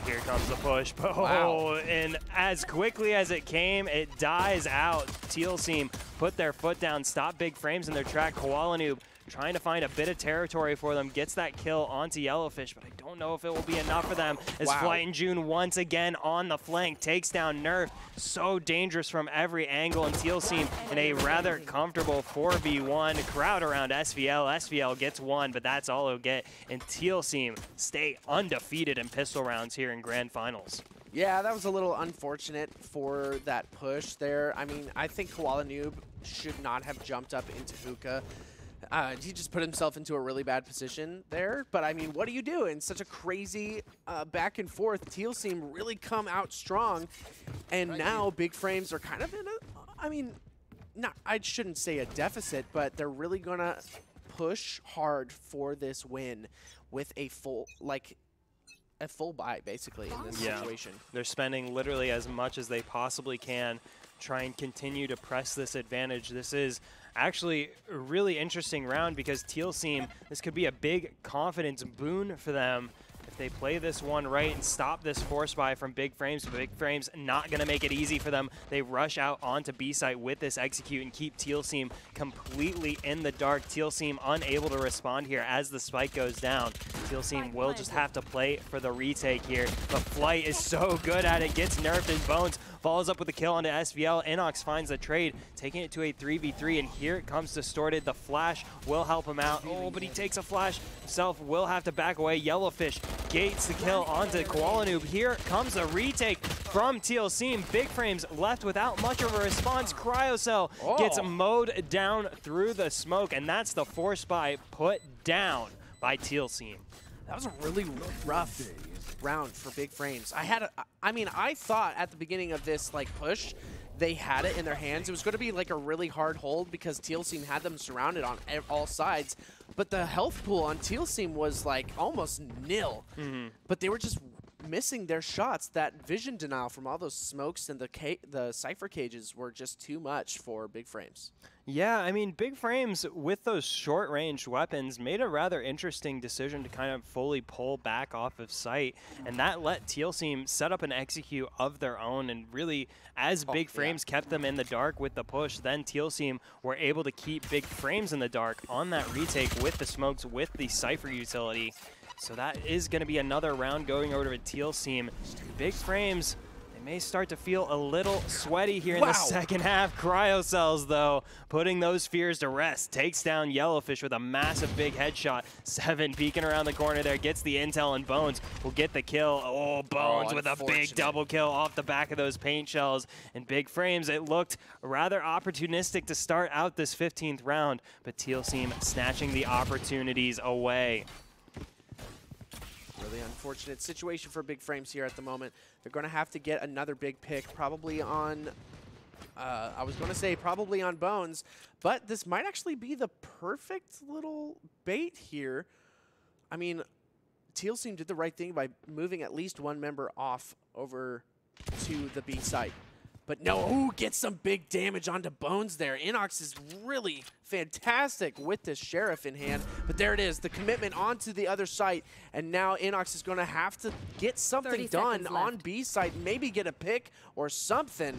Here comes the push. Oh, and as quickly as it came, it dies out. Teal Team put their foot down, stop Big Frames in their track. Koala Noob trying to find a bit of territory for them, gets that kill onto Yellowfish, but I don't know if it will be enough for them as Flight and June once again on the flank, takes down Nerf. So dangerous from every angle, and Teal Team in a rather comfortable 4v1 crowd around SVL. SVL gets one, but that's all he'll get, and Teal Team stay undefeated in pistol rounds here in grand finals. Yeah, that was a little unfortunate for that push there. I mean, I think Koala Noob should not have jumped up into Hookah. He just put himself into a really bad position there. But, I mean, what do you do in such a crazy back and forth? Teal Team really come out strong. And now Big Frames are kind of in a, I mean, I shouldn't say a deficit, but they're really going to push hard for this win with a full buy, basically, in this situation. They're spending literally as much as they possibly can, try and continue to press this advantage. This is actually a really interesting round because Teal Team, this could be a big confidence boon for them if they play this one right and stop this force buy from Big Frames. But Big Frames not going to make it easy for them. They rush out onto B site with this execute and keep Teal Team completely in the dark. Teal Team unable to respond here as the spike goes down. Teal Team will just have to play for the retake here. But Flight is so good at it, gets nerfed in Bones, follows up with a kill onto SVL. Inox finds the trade, taking it to a 3v3, and here it comes Distorted. The flash will help him out. Oh, but he takes a flash himself, will have to back away. Yellowfish gates the kill onto Koala Noob. Here comes a retake from Teal Team. Big Frames left without much of a response. Cryocell gets mowed down through the smoke, and that's the force buy put down by Teal Team. That was a really rough round for Big Frames. I thought at the beginning of this push, they had it in their hands. It was going to be like a really hard hold because Teal Team had them surrounded on all sides. But the health pool on Teal Team was almost nil. But they were just missing their shots. That vision denial from all those smokes and the Cypher cages were just too much for Big Frames. Yeah, I mean, Big Frames with those short-range weapons made a rather interesting decision to kind of fully pull back off of sight, and that let Teal Team set up an execute of their own, and really, as Big Frames kept them in the dark with the push, then Teal Team were able to keep Big Frames in the dark on that retake with the smokes, with the Cypher utility. So that is going to be another round going over to Teal Team. Big Frames, may start to feel a little sweaty here in the second half. Cryocells, though, putting those fears to rest. Takes down Yellowfish with a massive big headshot. 7 peeking around the corner there, gets the intel, and Bones will get the kill. Oh, Bones with a big double kill off the back of those paint shells. And Big Frames, it looked rather opportunistic to start out this 15th round, but Teal Team snatching the opportunities away. Really unfortunate situation for Big Frames here at the moment. They're going to have to get another big pick, probably on, I was going to say probably on Bones, but this might actually be the perfect little bait here. I mean, Teal Team did the right thing by moving at least one member off over to the B site. But no, ooh, gets some big damage onto Bones there. Inox is really fantastic with this Sheriff in hand. But there it is, the commitment onto the other site. And now Inox is going to have to get something done on B site, maybe get a pick or something.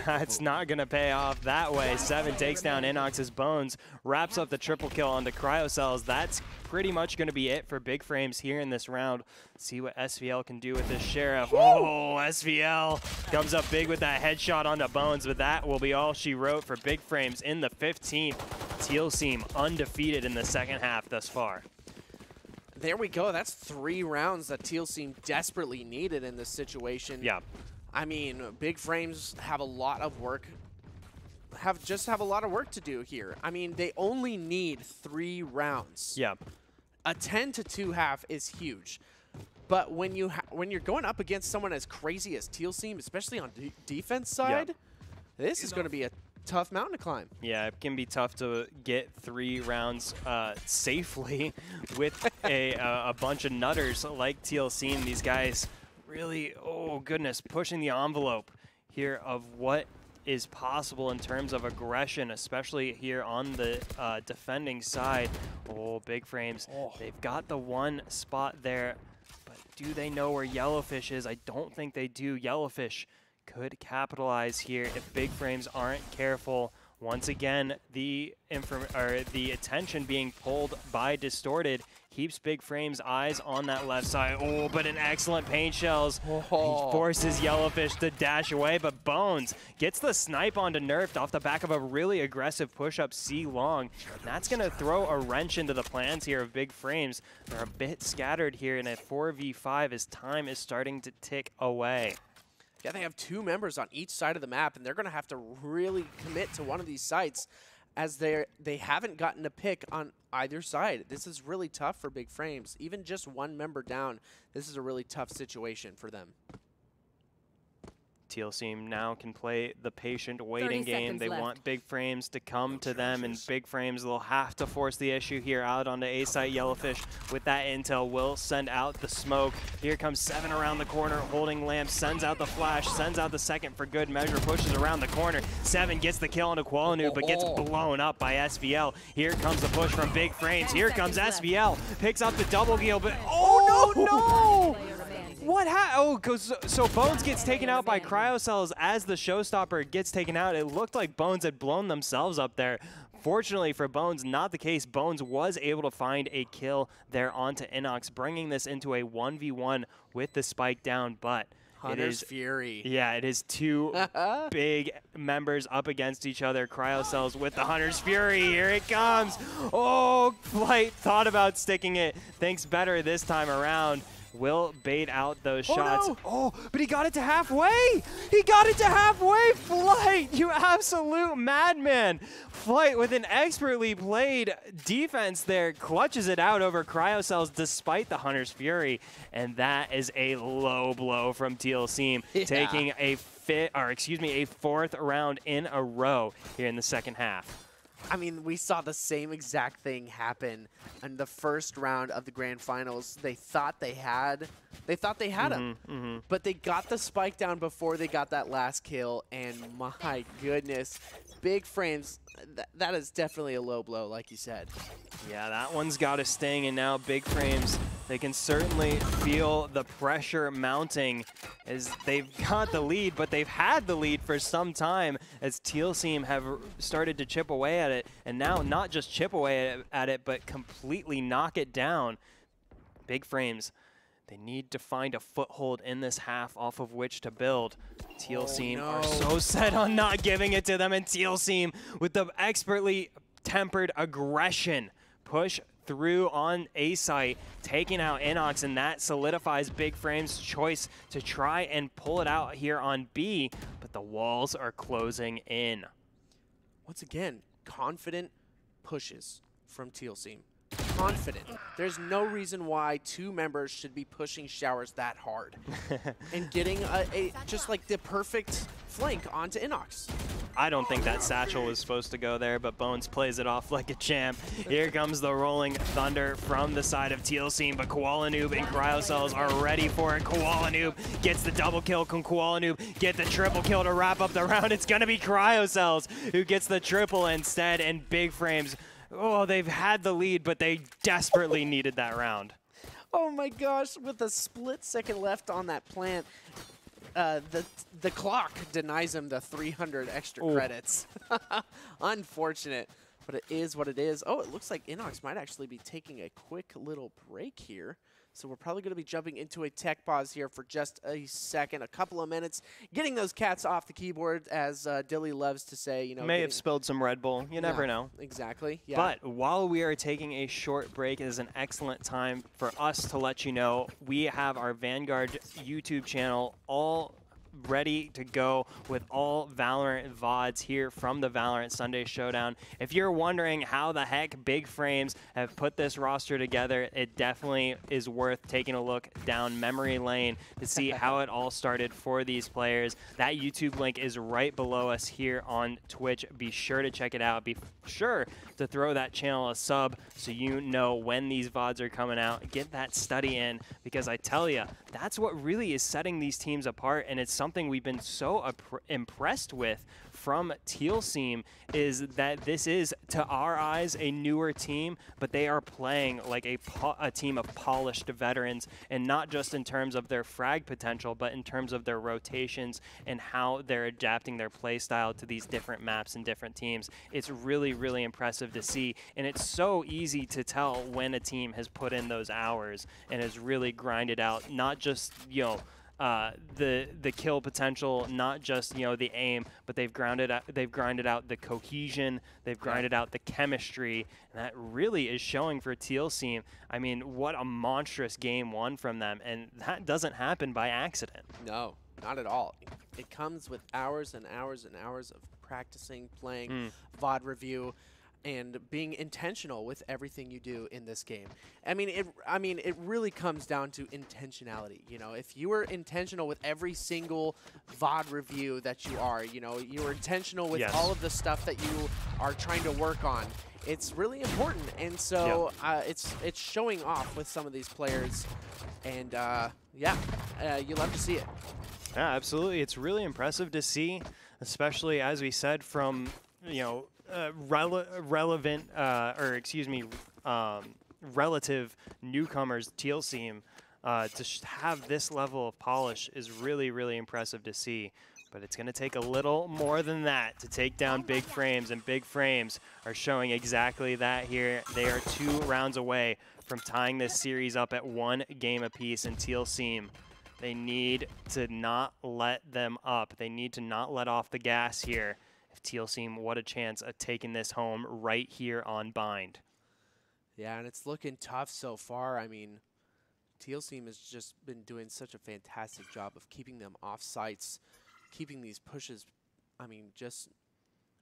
It's not going to pay off that way. 7 takes down Inox's Bones, wraps up the triple kill onto Cryocells. That's pretty much going to be it for Big Frames here in this round. See what SVL can do with this Sheriff. Oh, SVL comes up big with that headshot onto Bones, but that will be all she wrote for Big Frames in the 15th. Teal Team undefeated in the second half thus far. There we go. That's 3 rounds that Teal Team desperately needed in this situation. Yeah. I mean, Big Frames have a lot of work. Have a lot of work to do here. I mean, they only need 3 rounds. Yeah. A 10-2 half is huge. But when you're going up against someone as crazy as Teal Seam, especially on defense side, this is going to be a tough mountain to climb. Yeah, it can be tough to get 3 rounds safely with a bunch of nutters like Teal Seam. These guys really, oh goodness, pushing the envelope here of what is possible in terms of aggression, especially here on the defending side. Oh, Big Frames, they've got the one spot there, but do they know where Yellowfish is? I don't think they do. Yellowfish could capitalize here if Big Frames aren't careful. Once again, the attention being pulled by Distorted keeps Big Frames' eyes on that left side. Oh, but an excellent paint shells. He forces Yellowfish to dash away, but Bones gets the snipe onto Nerfed off the back of a really aggressive push-up C-long. That's going to throw a wrench into the plans here of Big Frames. They're a bit scattered here in a 4v5 as time is starting to tick away. Yeah, they have 2 members on each side of the map, and they're going to have to really commit to one of these sites as they haven't gotten a pick on either side. This is really tough for Big Frames. Even just 1 member down, this is a really tough situation for them. Teal Seam now can play the patient waiting game. They want Big Frames to come to them, and Big Frames will have to force the issue here out onto A site. Yellowfish with that intel will send out the smoke. Here comes 7 around the corner, holding lamp, sends out the flash, sends out the second for good measure, pushes around the corner. 7 gets the kill on Aqualanu, but gets blown up by SVL. Here comes the push from Big Frames. Here comes SVL, picks up the double kill, but oh no! What so Bones gets taken out by Cryocells as the showstopper gets taken out. It looked like Bones had blown themselves up there. Fortunately for Bones, not the case. Bones was able to find a kill there onto Inox, bringing this into a 1v1 with the spike down, but Hunter's Fury. Yeah, it is 2 big members up against each other. Cryocells with the Hunter's Fury. Here it comes. Oh, Flight thought about sticking it. Thinks better this time around. Will bait out those shots. No. Oh, but he got it to halfway. He got it to halfway. Flight, you absolute madman. Flight with an expertly played defense there clutches it out over Cryocells despite the Hunter's Fury. And that is a low blow from Teal Seam, taking a 4th round in a row here in the second half. I mean, we saw the same exact thing happen in the first round of the grand finals. They thought they had him, but they got the spike down before they got that last kill, and my goodness, Big Frames, that is definitely a low blow, like you said. Yeah, that one's got a sting, and now Big Frames, they can certainly feel the pressure mounting as they've got the lead, but they've had the lead for some time as Teal Seam have started to chip away at it, and now not just chip away at it, but completely knock it down. Big Frames, they need to find a foothold in this half off of which to build. Teal Seam are so set on not giving it to them, and Teal Seam with the expertly tempered aggression push through on A site, taking out Inox, and that solidifies Big Frames' choice to try and pull it out here on B, but the walls are closing in. Once again, confident pushes from Teal Seam. Confident. There's no reason why 2 members should be pushing showers that hard and getting just like the perfect flank onto Inox. I don't think that satchel was supposed to go there, but Bones plays it off like a champ. Here comes the rolling thunder from the side of Teal Seam, but Koala Noob and Cryocells are ready for it. Koala Noob gets the double kill. Can Koala Noob get the triple kill to wrap up the round? It's going to be Cryocells who gets the triple instead, and Big Frames, oh, they've had the lead, but they desperately needed that round. Oh my gosh, with a split second left on that plant, the clock denies him the 300 extra credits. Unfortunate, but it is what it is. Oh, it looks like Inox might actually be taking a quick little break here. So we're probably going to be jumping into a tech pause here for just a second, a couple of minutes, getting those cats off the keyboard, as Dilly loves to say. You know, may have spilled some Red Bull. You never know. Exactly. Yeah. But while we are taking a short break, it is an excellent time for us to let you know we have our Vanguard YouTube channel all ready to go with all Valorant VODs here from the Valorant Sunday Showdown. If you're wondering how the heck Big Frames have put this roster together, it definitely is worth taking a look down memory lane to see how it all started for these players. That YouTube link is right below us here on Twitch. Be sure to check it out. Be sure to throw that channel a sub so you know when these VODs are coming out. Get that study in, because I tell you, that's what really is setting these teams apart, and it's something we've been so impressed with from Teal Team, is that this is, to our eyes, a newer team, but they are playing like a team of polished veterans, and not just in terms of their frag potential, but in terms of their rotations and how they're adapting their play style to these different maps and different teams. It's really, really impressive to see, and it's so easy to tell when a team has put in those hours and has really grinded out, not just, you know, the kill potential, not just, you know, the aim, but they've grinded out the cohesion, they've grinded out the chemistry, and that really is showing for Teal Team. I mean, what a monstrous game one from them, and that doesn't happen by accident. No, not at all. It comes with hours and hours and hours of practicing, playing, VOD review, and being intentional with everything you do in this game. I mean, it really comes down to intentionality. You know, if you were intentional with every single VOD review that you are, you know, you're intentional with all of the stuff that you are trying to work on, it's really important. And so it's showing off with some of these players, and you love to see it. Yeah, absolutely. It's really impressive to see, especially as we said, from, you know, relative newcomers, Teal Team, to have this level of polish is really, really impressive to see. But it's going to take a little more than that to take down Big Frames, and Big Frames are showing exactly that here. They are 2 rounds away from tying this series up at 1 game apiece, and Teal Team, they need to not let them up. They need to not let off the gas here. If Teal Team, what a chance of taking this home right here on Bind. Yeah, and it's looking tough so far. I mean, Teal Team has just been doing such a fantastic job of keeping them off sites, keeping these pushes, I mean, just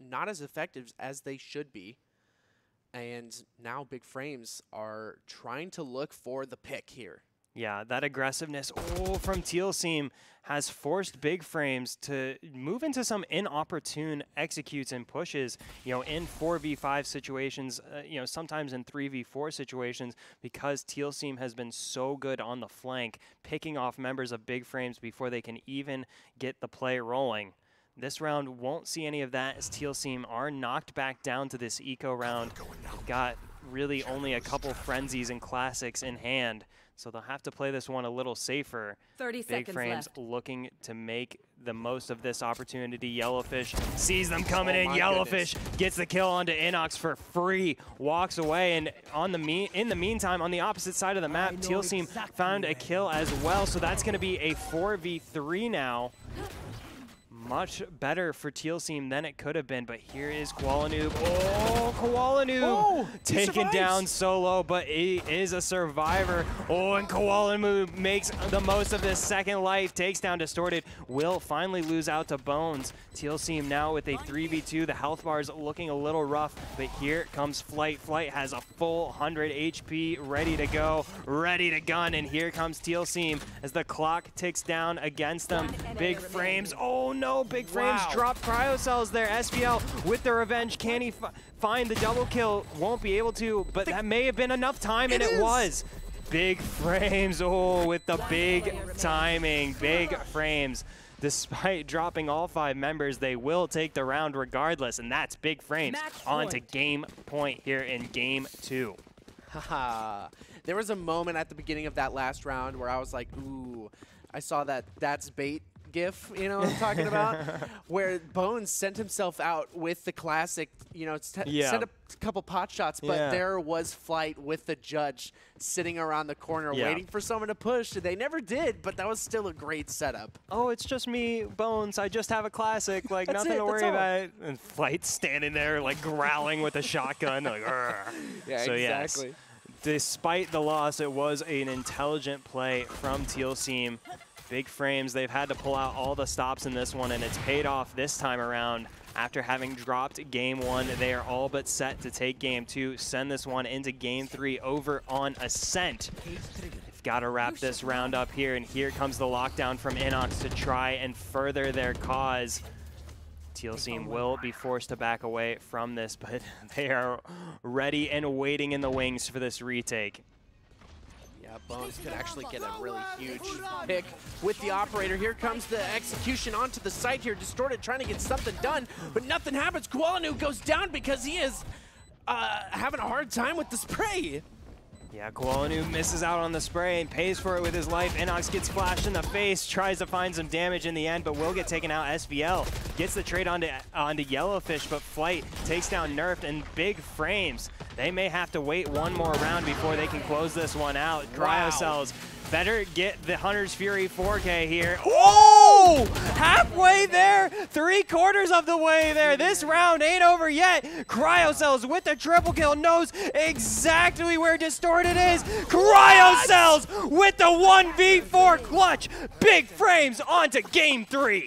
not as effective as they should be. And now Big Frames are trying to look for the pick here. Yeah, that aggressiveness from Teal Team has forced Big Frames to move into some inopportune executes and pushes, you know, in 4v5 situations, you know, sometimes in 3v4 situations, because Teal Team has been so good on the flank, picking off members of Big Frames before they can even get the play rolling. This round won't see any of that, as Teal Team are knocked back down to this eco round. They've got really only a couple frenzies and classics in hand, so they'll have to play this one a little safer. 30 seconds Big Frames left. looking to make the most of this opportunity. Yellowfish sees them coming in. Yellowfish gets the kill onto Inox for free, walks away, and in the meantime, on the opposite side of the map, Teal Team found a kill as well, so that's going to be a 4v3 now. Much better for Teal Team than it could have been, but here is Koalanoob. Oh, Koalanoob taken down solo, but he is a survivor. Oh, and Koalanoob makes the most of this second life, takes down Distorted, will finally lose out to Bones. Teal Team now with a 3v2. The health bar is looking a little rough, but here comes Flight. Flight has a full 100 HP, ready to go, ready to gun, and here comes Teal Team as the clock ticks down against them. Big Frames, oh no! Big Frames drop cryo cells there. SVL with the revenge. Can he find the double kill? Won't be able to, but that may have been enough time, and it was. Big Frames, with the big timing. Big Frames. Despite dropping all 5 members, they will take the round regardless, and that's Big Frames on to game point here in game 2. Haha. There was a moment at the beginning of that last round where I was like, ooh, I saw that's bait gif, you know what I'm talking about? Where Bones sent himself out with the classic, you know, sent a couple pot shots, but there was Flight with the judge sitting around the corner waiting for someone to push. They never did, but that was still a great setup. Oh, it's just me, Bones. I just have a classic, like nothing to worry about. And Flight standing there like growling with a shotgun, like, yeah, so exactly. Yes, despite the loss, it was an intelligent play from Teal Team. Big Frames, they've had to pull out all the stops in this one, and it's paid off this time around. After having dropped game 1, they are all but set to take game 2, send this one into game 3 over on Ascent. They've got to wrap this round up here, and here comes the lockdown from Inox to try and further their cause. Teal team will be forced to back away from this, but they are ready and waiting in the wings for this retake. Yeah, Bones could actually get a really huge pick with the operator. Here comes the execution onto the site here. Distorted trying to get something done, but nothing happens. Kualanu goes down because he is having a hard time with the spray. Yeah, Kualanu misses out on the spray and pays for it with his life. Inox gets flashed in the face, tries to find some damage in the end, but will get taken out. SVL gets the trade onto Yellowfish, but Flight takes down Nerfed, and Big Frames. They may have to wait one more round before they can close this one out. Wow. Cryocells better get the Hunter's Fury 4K here. Oh! Halfway there, 3/4 of the way there. This round ain't over yet. Cryocells with the triple kill knows exactly where Distorted is. Cryocells with the 1v4 clutch. Big Frames onto game 3.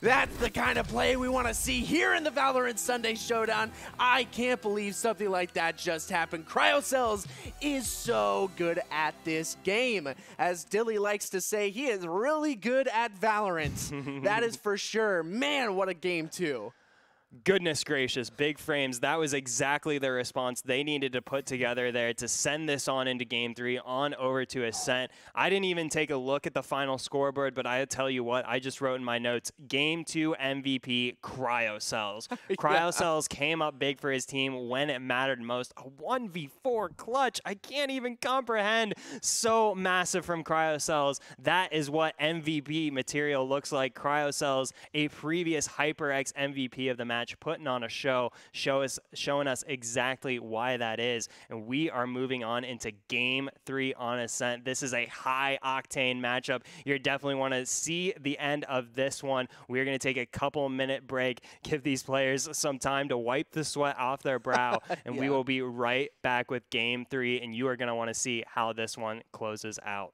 That's the kind of play we want to see here in the Valorant Sunday Showdown. I can't believe something like that just happened. Cryocells is so good at this game. As Dilly likes to say, he is really good at Valorant. That is for sure. Man, what a game 2. Goodness gracious, Big Frames, that was exactly the response they needed to put together there to send this on into game 3, on over to Ascent. I didn't even take a look at the final scoreboard, but I tell you what, I just wrote in my notes, game 2 MVP, Cryocells. Cryocells came up big for his team when it mattered most. A 1v4 clutch, I can't even comprehend. So massive from Cryocells. That is what MVP material looks like. Cryocells, a previous HyperX MVP of the match, putting on a show, showing us exactly why that is. And we are moving on into game 3 on Ascent. This is a high octane matchup. You definitely want to see the end of this one. We're going to take a couple minute break, give these players some time to wipe the sweat off their brow, and we will be right back with game 3, and you are going to want to see how this one closes out.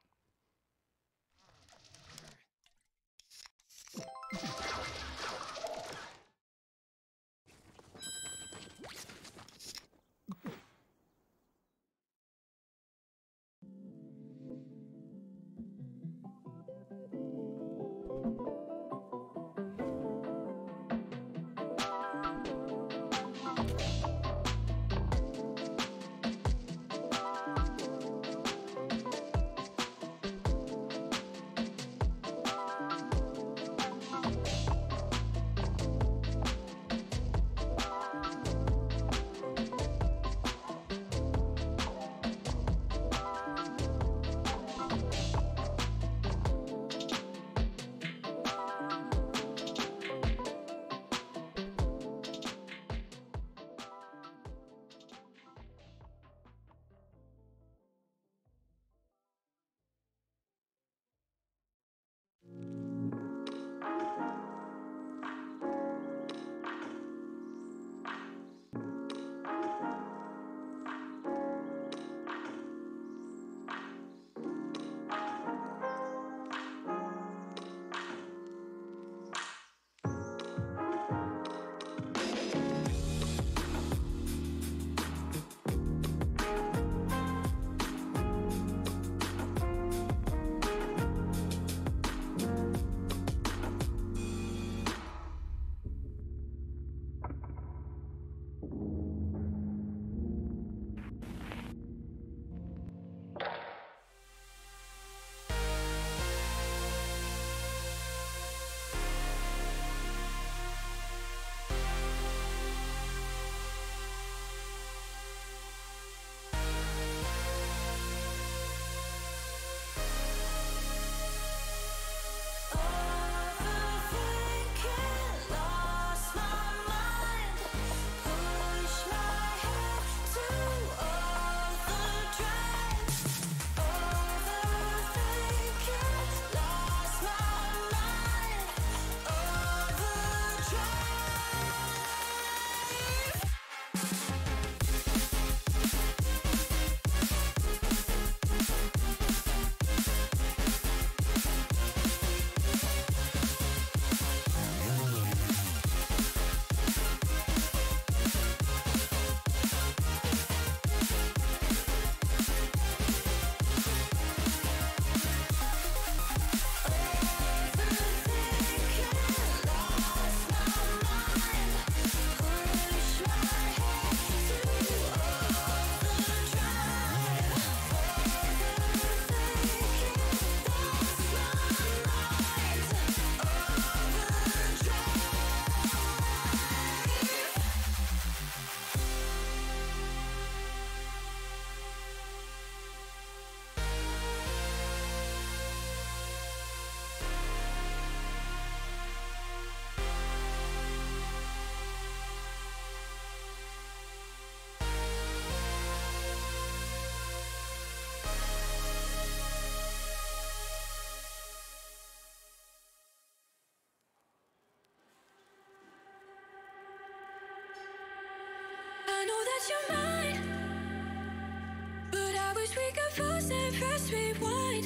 pause and press rewind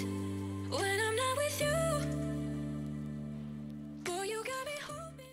when I'm not with you. Boy, you got me hoping.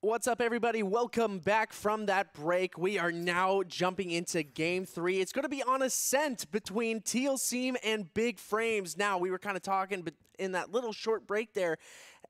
What's up, everybody? Welcome back from that break. We are now jumping into Game 3. It's going to be on Ascent between Teal Seam and Big Frames. Now, we were kind of talking in that little short break there,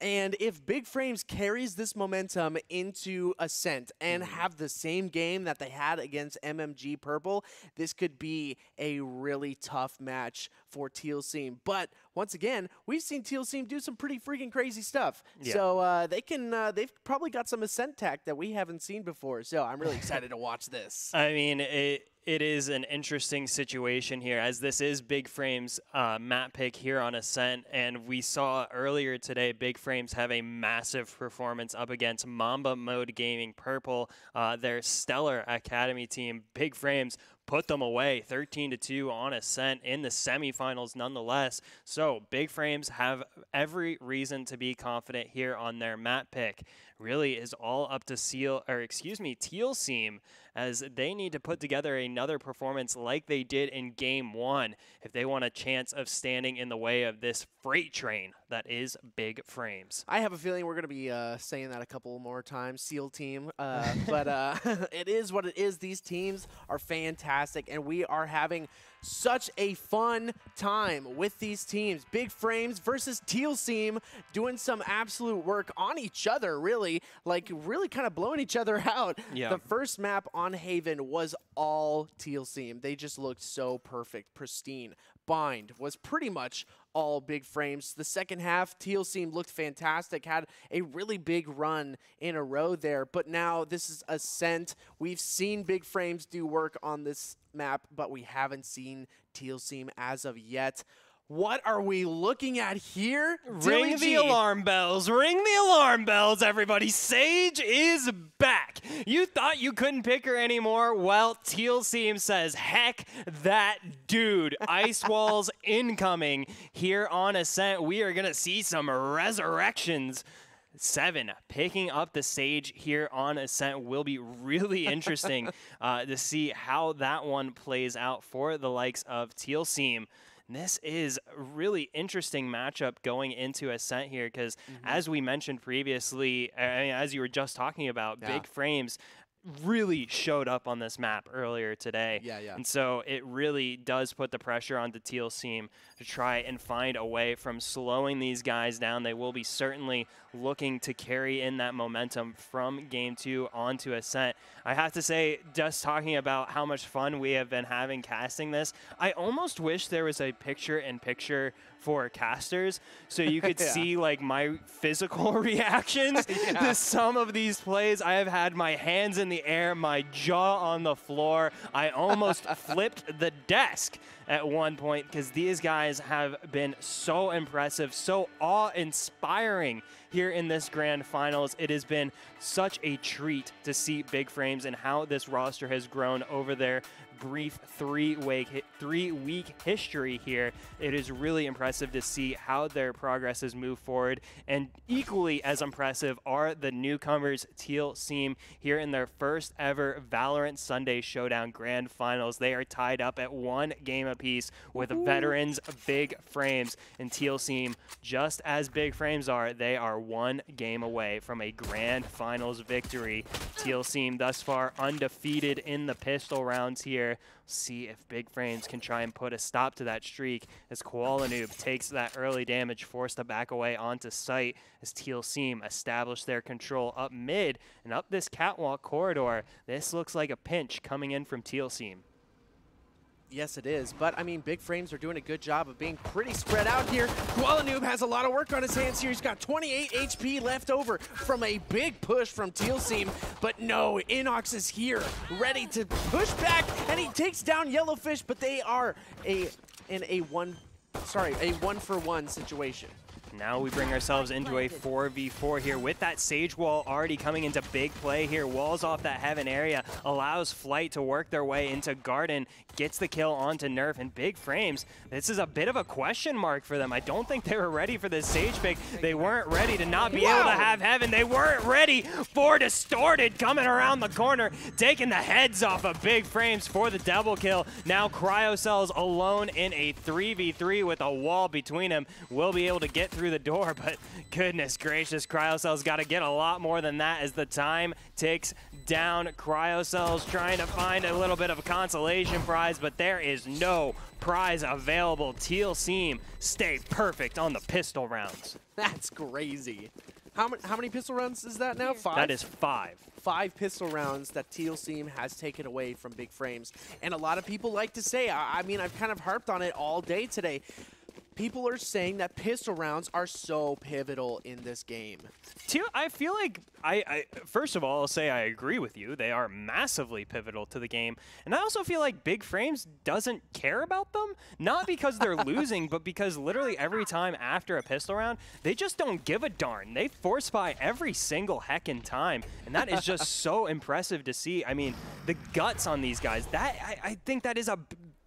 and if Big Frames carries this momentum into Ascent and have the same game that they had against MMG Purple, this could be a really tough match for Teal Seam. But once again, we've seen Teal Seam do some pretty freaking crazy stuff. Yeah. So they've probably got some Ascent tech that we haven't seen before. So I'm really excited to watch this. I mean, it is an interesting situation here, as this is Big Frames' map pick here on Ascent, and we saw earlier today Big Frames have a massive performance up against Mamba Mode Gaming Purple, their stellar academy team. Big Frames put them away 13-2 on Ascent in the semifinals nonetheless. So Big Frames have every reason to be confident here on their map pick. Really is all up to Teal Seam, as they need to put together another performance like they did in Game 1 if they want a chance of standing in the way of this freight train that is Big Frames. I have a feeling we're going to be saying that a couple more times, SEAL team, but it is what it is. These teams are fantastic, and we are having such a fun time with these teams. Big Frames versus Teal Seam, doing some absolute work on each other, really kind of blowing each other out. Yeah. The first map on Haven was all Teal Seam. They just looked so perfect, pristine. Bind was pretty much all Big Frames. The second half, Teal Seam looked fantastic, had a really big run in a row there, but now this is Ascent. We've seen Big Frames do work on this map, but we haven't seen Teal Seam as of yet. What are we looking at here? Ring the alarm bells. Ring the alarm bells, everybody. Sage is back. You thought you couldn't pick her anymore? Well, Teal Seam says, heck that dude. Ice walls incoming here on Ascent. We are going to see some resurrections. 7 picking up the Sage here on Ascent will be really interesting to see how that one plays out for the likes of Teal Seam. This is a really interesting matchup going into Ascent here because, as we mentioned previously, as you were just talking about, Big Frames really showed up on this map earlier today. And so it really does put the pressure on the Teal Seam to try and find a way from slowing these guys down. They will be certainly looking to carry in that momentum from Game 2 onto Ascent. I have to say, just talking about how much fun we have been having casting this, I almost wish there was a picture-in-picture for casters so you could see like my physical reactions to some of these plays. I have had my hands in in the air, my jaw on the floor. I almost flipped the desk at one point because these guys have been so impressive, so awe-inspiring here in this grand finals. It has been such a treat to see Big Frames and how this roster has grown over their brief three-week history here. It is really impressive to see how their progress has moved forward, and equally as impressive are the newcomers Teal Seam here in their first ever Valorant Sunday Showdown Grand Finals. They are tied up at 1 game apiece with veterans Big Frames, and Teal Seam, just as Big Frames are, they are 1 game away from a Grand Finals victory. Teal Seam thus far undefeated in the pistol rounds here. See if Big Frames can try and put a stop to that streak as Koala Noob takes that early damage, forced to back away onto site as Teal Seam establish their control up mid and up this catwalk corridor. This looks like a pinch coming in from Teal Seam. Yes, it is. But, I mean, Big Frames are doing a good job of being pretty spread out here. Koala Noob has a lot of work on his hands here. He's got 28 HP left over from a big push from Teal Seam. But no, Inox is here, ready to push back, and he takes down Yellowfish, but they are in a 1-for-1 situation. Now we bring ourselves into a 4v4 here with that Sage Wall already coming into big play here. Walls off that Heaven area, allows Flight to work their way into Garden, gets the kill onto Nerf, and Big Frames, this is a bit of a question mark for them. I don't think they were ready for this Sage pick. They weren't ready to not be able to have Heaven. They weren't ready for Distorted coming around the corner, taking the heads off of Big Frames for the double kill. Now Cryocells alone in a 3v3 with a wall between them. Will be able to get through the door, but goodness gracious, Cryocells got to get a lot more than that as the time ticks down. Cryocells trying to find a little bit of a consolation prize, but there is no prize available. Teal Seam stay perfect on the pistol rounds. That's crazy. How many pistol rounds is that now? 5? That is 5. 5 pistol rounds that Teal Seam has taken away from Big Frames. And a lot of people like to say, I mean, I've kind of harped on it all day today. People are saying that pistol rounds are so pivotal in this game. I feel like, first of all, I'll say I agree with you. They are massively pivotal to the game. And I also feel like Big Frames doesn't care about them. Not because they're losing, but because literally every time after a pistol round, they just don't give a darn. They force buy every single heckin' time. And that is just so impressive to see. I mean, the guts on these guys, I think that is a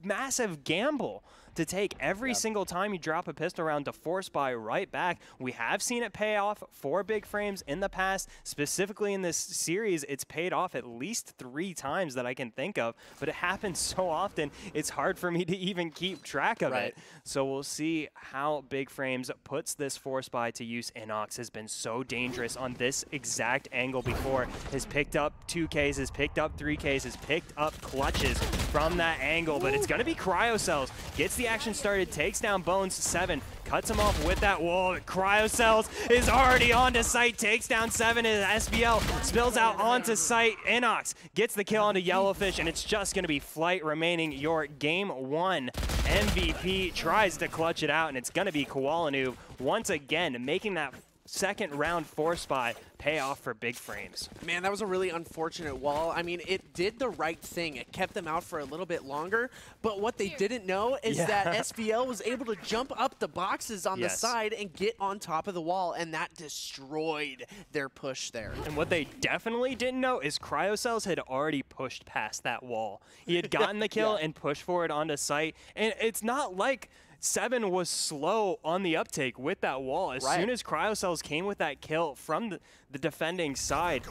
massive gamble to take every single time you drop a pistol round to force buy right back. We have seen it pay off for Big Frames in the past. Specifically in this series, it's paid off at least 3 times that I can think of, but it happens so often, it's hard for me to even keep track of it. So we'll see how Big Frames puts this force buy to use. Inox has been so dangerous on this exact angle before. Has picked up 2Ks, has picked up 3Ks, has picked up clutches from that angle, but it's going to be Cryocells. Gets the action started, takes down Bones 7, cuts him off with that wall. Cryocells is already onto site, takes down 7 in SBL, spills out onto site. Inox gets the kill onto Yellowfish, and it's just going to be Flight remaining your game 1 MVP. Tries to clutch it out, and it's going to be Koala Noob once again making that second round force buy pay off for Big Frames. Man, that was a really unfortunate wall. I mean, it did the right thing. It kept them out for a little bit longer, but what they didn't know is that SBL was able to jump up the boxes on the side and get on top of the wall, and that destroyed their push there. And what they definitely didn't know is Cryocells had already pushed past that wall. He had gotten the kill and pushed forward onto site, and it's not like 7 was slow on the uptake with that wall. As soon as Cryocells came with that kill from the defending side,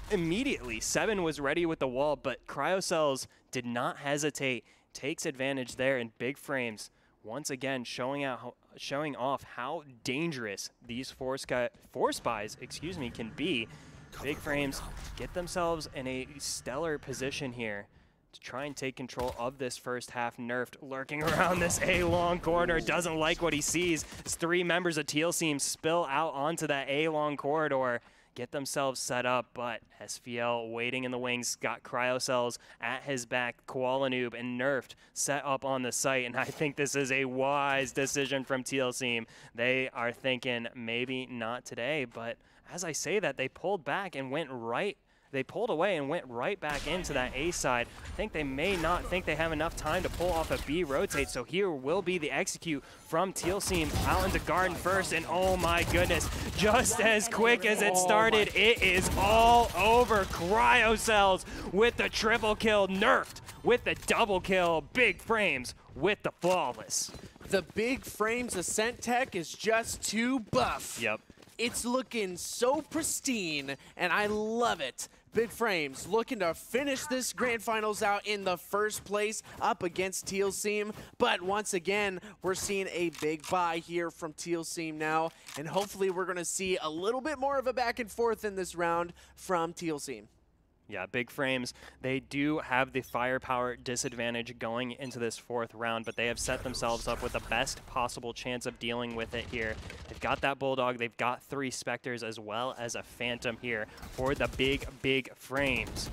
immediately 7 was ready with the wall, but Cryocells did not hesitate, takes advantage there, and Big Frames once again showing off how dangerous these force buys can be. Big Frames get themselves in a stellar position here to try and take control of this first half. Nerfed lurking around this A-long corridor, doesn't like what he sees as 3 members of Teal Seam spill out onto that A-long corridor, get themselves set up, but SVL waiting in the wings, got Cryocells at his back. Koala Noob and Nerfed set up on the site, and I think this is a wise decision from Teal Seam. They are thinking maybe not today, but as I say that, they pulled back and went right. they pulled away and went right back into that A side. I think they may not think they have enough time to pull off a B rotate, so here will be the execute from Teal Team out into Garden first, and oh my goodness, just as quick as it started, it is all over. Cryocells with the triple kill, Nerfed with the double kill, Big Frames with the flawless. The Big Frames Ascent tech is just too buff. Yep. It's looking so pristine, and I love it. Big Frames looking to finish this Grand Finals out in the first place up against Teal Team. But once again, we're seeing a big buy here from Teal Team now, and hopefully we're going to see a little bit more of a back and forth in this round from Teal Team. Yeah, Big Frames, they do have the firepower disadvantage going into this fourth round, but they have set themselves up with the best possible chance of dealing with it here. They've got that Bulldog, they've got 3 Spectres as well as a Phantom here for the Big Frames.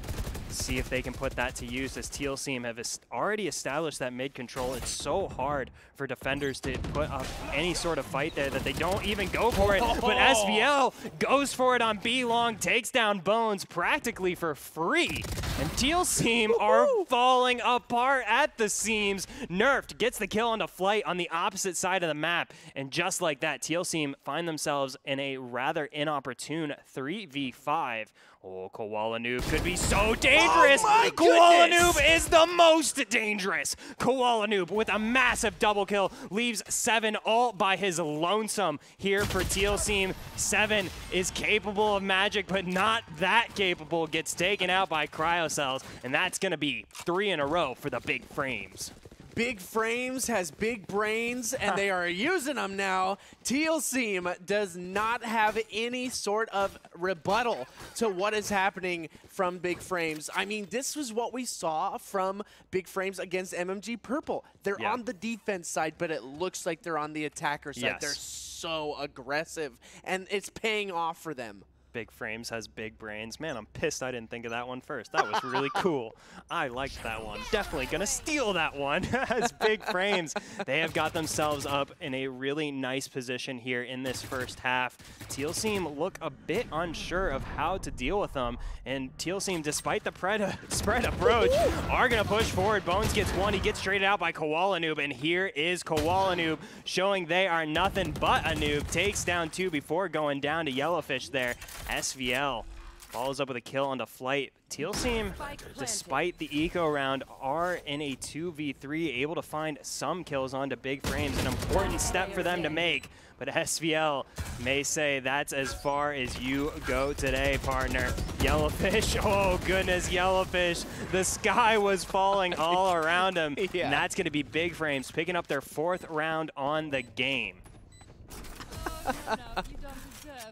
See if they can put that to use, as Teal Team have already established that mid control. It's so hard for defenders to put up any sort of fight there that they don't even go for it. But SVL goes for it on B long, takes down Bones practically for free. And Teal Team are falling apart at the seams. Nerfed gets the kill onto Flight on the opposite side of the map. And just like that, Teal Team find themselves in a rather inopportune 3v5. Oh, Koala Noob could be so dangerous. Oh Koala Noob is the most dangerous. Koala Noob with a massive double kill leaves 7 all by his lonesome here for Teal Team. 7 is capable of magic, but not that capable. Gets taken out by Cryocells, and that's going to be 3 in a row for the Big Frames. Big Frames has big brains, and they are using them now. Teal Team does not have any sort of rebuttal to what is happening from Big Frames. I mean, this was what we saw from Big Frames against MMG Purple. They're on the defense side, but it looks like they're on the attacker side. Yes. They're so aggressive, and it's paying off for them. Big Frames has big brains. Man, I'm pissed I didn't think of that one first. That was really cool. I liked that one. Definitely gonna steal that one as Big Frames. They have got themselves up in a really nice position here in this first half. Teal Team look a bit unsure of how to deal with them, and Teal Team, despite the spread approach, are gonna push forward. Bones gets 1, he gets traded out by Koala Noob, and here is Koala Noob showing they are nothing but a noob. Takes down 2 before going down to Yellowfish there. SVL follows up with a kill onto Flight. Teal Team, despite the eco round, are in a 2v3, able to find some kills onto Big Frames. An important step for them to make, but SVL may say that's as far as you go today, partner. Yellowfish, oh goodness, Yellowfish. The sky was falling all around him, and that's going to be Big Frames picking up their 4th round on the game.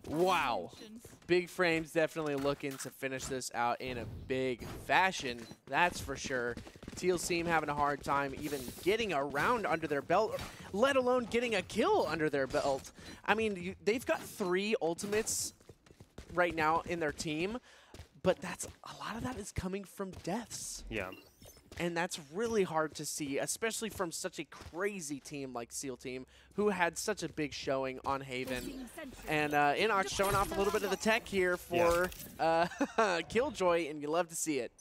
Wow. Big Frames definitely looking to finish this out in a big fashion, that's for sure. Teal Team having a hard time even getting a round under their belt, let alone getting a kill under their belt. I mean, they've got 3 ultimates right now in their team, but a lot of that is coming from deaths. Yeah. And that's really hard to see, especially from such a crazy team like Teal Team, who had such a big showing on Haven. And Inox showing off a little bit of the tech here for Killjoy, and you love to see it.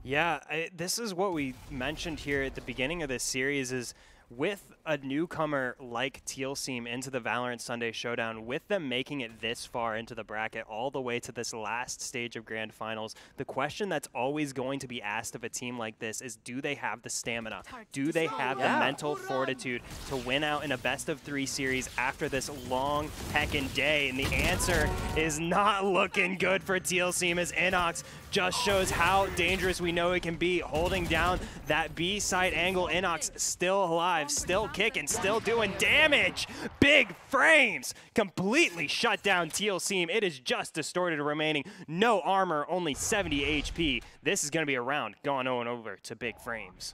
Yeah, this is what we mentioned here at the beginning of this series is with a newcomer like Teal Team into the Valorant Sunday Showdown, with them making it this far into the bracket, all the way to this last stage of Grand Finals, the question that's always going to be asked of a team like this is, do they have the stamina? Do they have the mental fortitude to win out in a best-of-3 series after this long heckin' day? And the answer is not looking good for Teal Team, as Inox just shows how dangerous we know it can be, holding down that B side angle. Inox still alive, still kicking, still doing damage. Big Frames completely shut down Teal Team. It is just distorted remaining. No armor, only 70 HP. This is going to be a round going on over to Big Frames.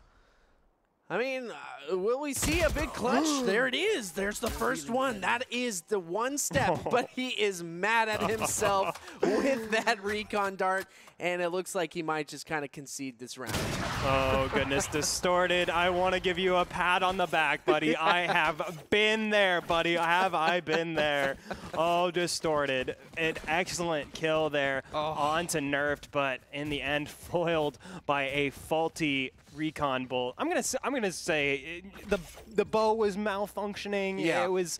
I mean, will we see a big clutch? There it is. There's the first one. That is the one step, but he is mad at himself with that recon dart, and it looks like he might just kind of concede this round. Oh, goodness. Distorted. I want to give you a pat on the back, buddy. I have been there, buddy. Have I been there? Oh, Distorted. An excellent kill there onto Nerfed, but in the end foiled by a faulty recon bolt. I'm gonna say the bow was malfunctioning. Yeah. It was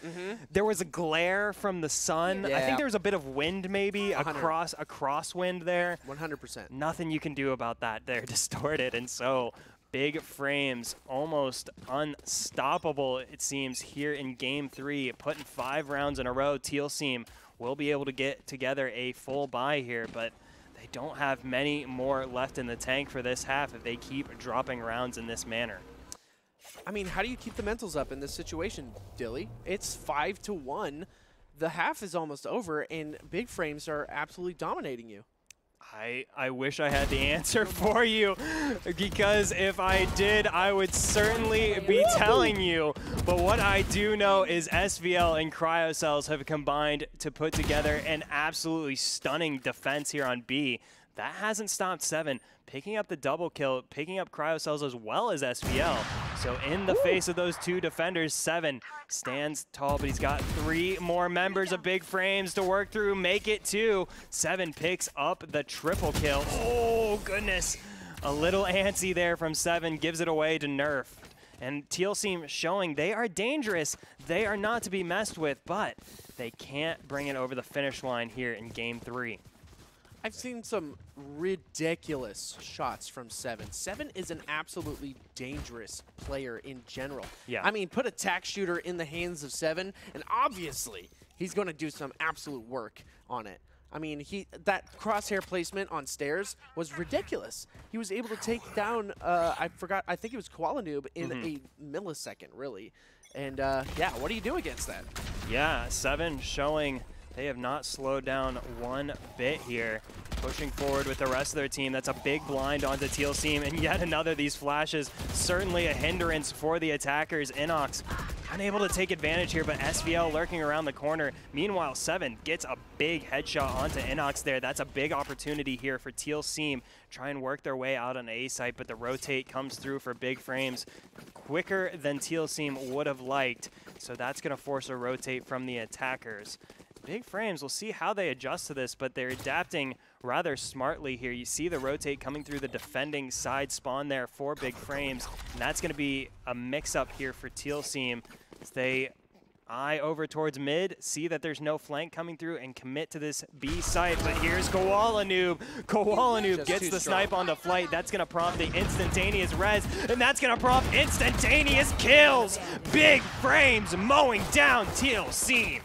there was a glare from the sun. I think there was a bit of wind, maybe a crosswind there. 100%. Nothing you can do about that there, Distorted. And so Big Frames almost unstoppable, it seems, here in Game 3, putting 5 rounds in a row. Teal Seam will be able to get together a full buy here, but they don't have many more left in the tank for this half if they keep dropping rounds in this manner. I mean, how do you keep the mentals up in this situation, Dilly? It's 5-1. The half is almost over, and Big Frames are absolutely dominating you. I wish I had the answer for you, because if I did, I would certainly be telling you. But what I do know is SVL and Cryocells have combined to put together an absolutely stunning defense here on B. That hasn't stopped Seven picking up the double kill, picking up Cryocells as well as SVL. So in the face of those two defenders, Seven stands tall, but he's got 3 more members of Big Frames to work through, make it 2. Seven picks up the triple kill. Oh, goodness. A little antsy there from Seven, gives it away to Nerf. And Teal Seam showing they are dangerous. They are not to be messed with, but they can't bring it over the finish line here in Game 3. I've seen some ridiculous shots from Seven. Seven is an absolutely dangerous player in general. Yeah. I mean, put a tack shooter in the hands of Seven, and obviously he's going to do some absolute work on it. I mean, that crosshair placement on stairs was ridiculous. He was able to take down, I think it was Koala Noob in a millisecond, really. And yeah, what do you do against that? Yeah, Seven showing they have not slowed down one bit here. Pushing forward with the rest of their team. That's a big blind onto Teal Seam, and yet another of these flashes. Certainly a hindrance for the attackers. Inox unable to take advantage here, but SVL lurking around the corner. Meanwhile, Seven gets a big headshot onto Inox there. That's a big opportunity here for Teal Seam. Try and work their way out on A site, but the rotate comes through for Big Frames quicker than Teal Seam would have liked. So that's going to force a rotate from the attackers. Big Frames, we'll see how they adjust to this, but they're adapting rather smartly here. You see the rotate coming through the defending side spawn there for Big Frames, and that's going to be a mix-up here for Teal Seam. They eye over towards mid, see that there's no flank coming through, and commit to this B site, but here's Koala Noob. Koala Noob gets the snipe onto Flight. That's going to prompt the instantaneous res, and that's going to prompt instantaneous kills. Big Frames mowing down Teal Seam.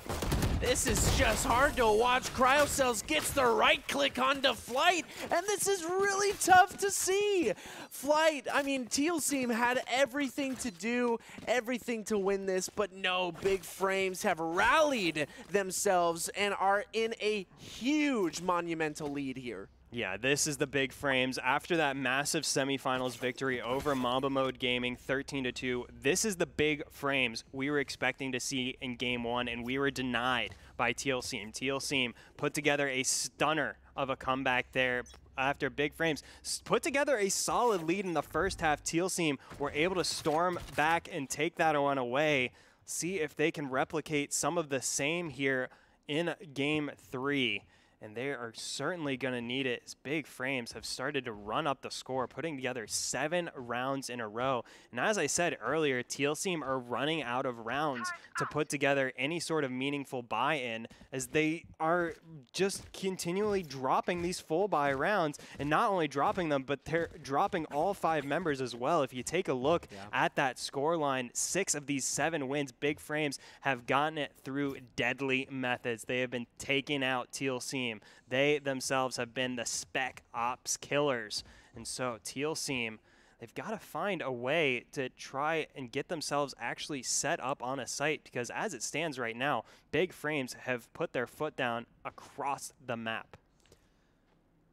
This is just hard to watch. Cryocells gets the right click onto Flight, and this is really tough to see. Flight, I mean, Teal Seam had everything to do, everything to win this, but no, Big Frames have rallied themselves and are in a huge monumental lead here. Yeah, this is the Big Frames. After that massive semifinals victory over Mamba Mode Gaming, 13-2, this is the Big Frames we were expecting to see in Game 1, and we were denied by Teal Seam. Teal Seam put together a stunner of a comeback there after Big Frames put together a solid lead in the first half. Teal Seam were able to storm back and take that one away. See if they can replicate some of the same here in Game 3. And they are certainly going to need it, as Big Frames have started to run up the score, putting together 7 rounds in a row. And as I said earlier, Teal Seam are running out of rounds to put together any sort of meaningful buy-in, as they are just continually dropping these full buy rounds, and not only dropping them, but they're dropping all 5 members as well. If you take a look at that score line, 6 of these 7 wins, Big Frames have gotten it through deadly methods. They have been taking out Teal Seam. They themselves have been the spec ops killers. And so Teal Seam, they've got to find a way to try and get themselves actually set up on a site, because as it stands right now, Big Frames have put their foot down across the map.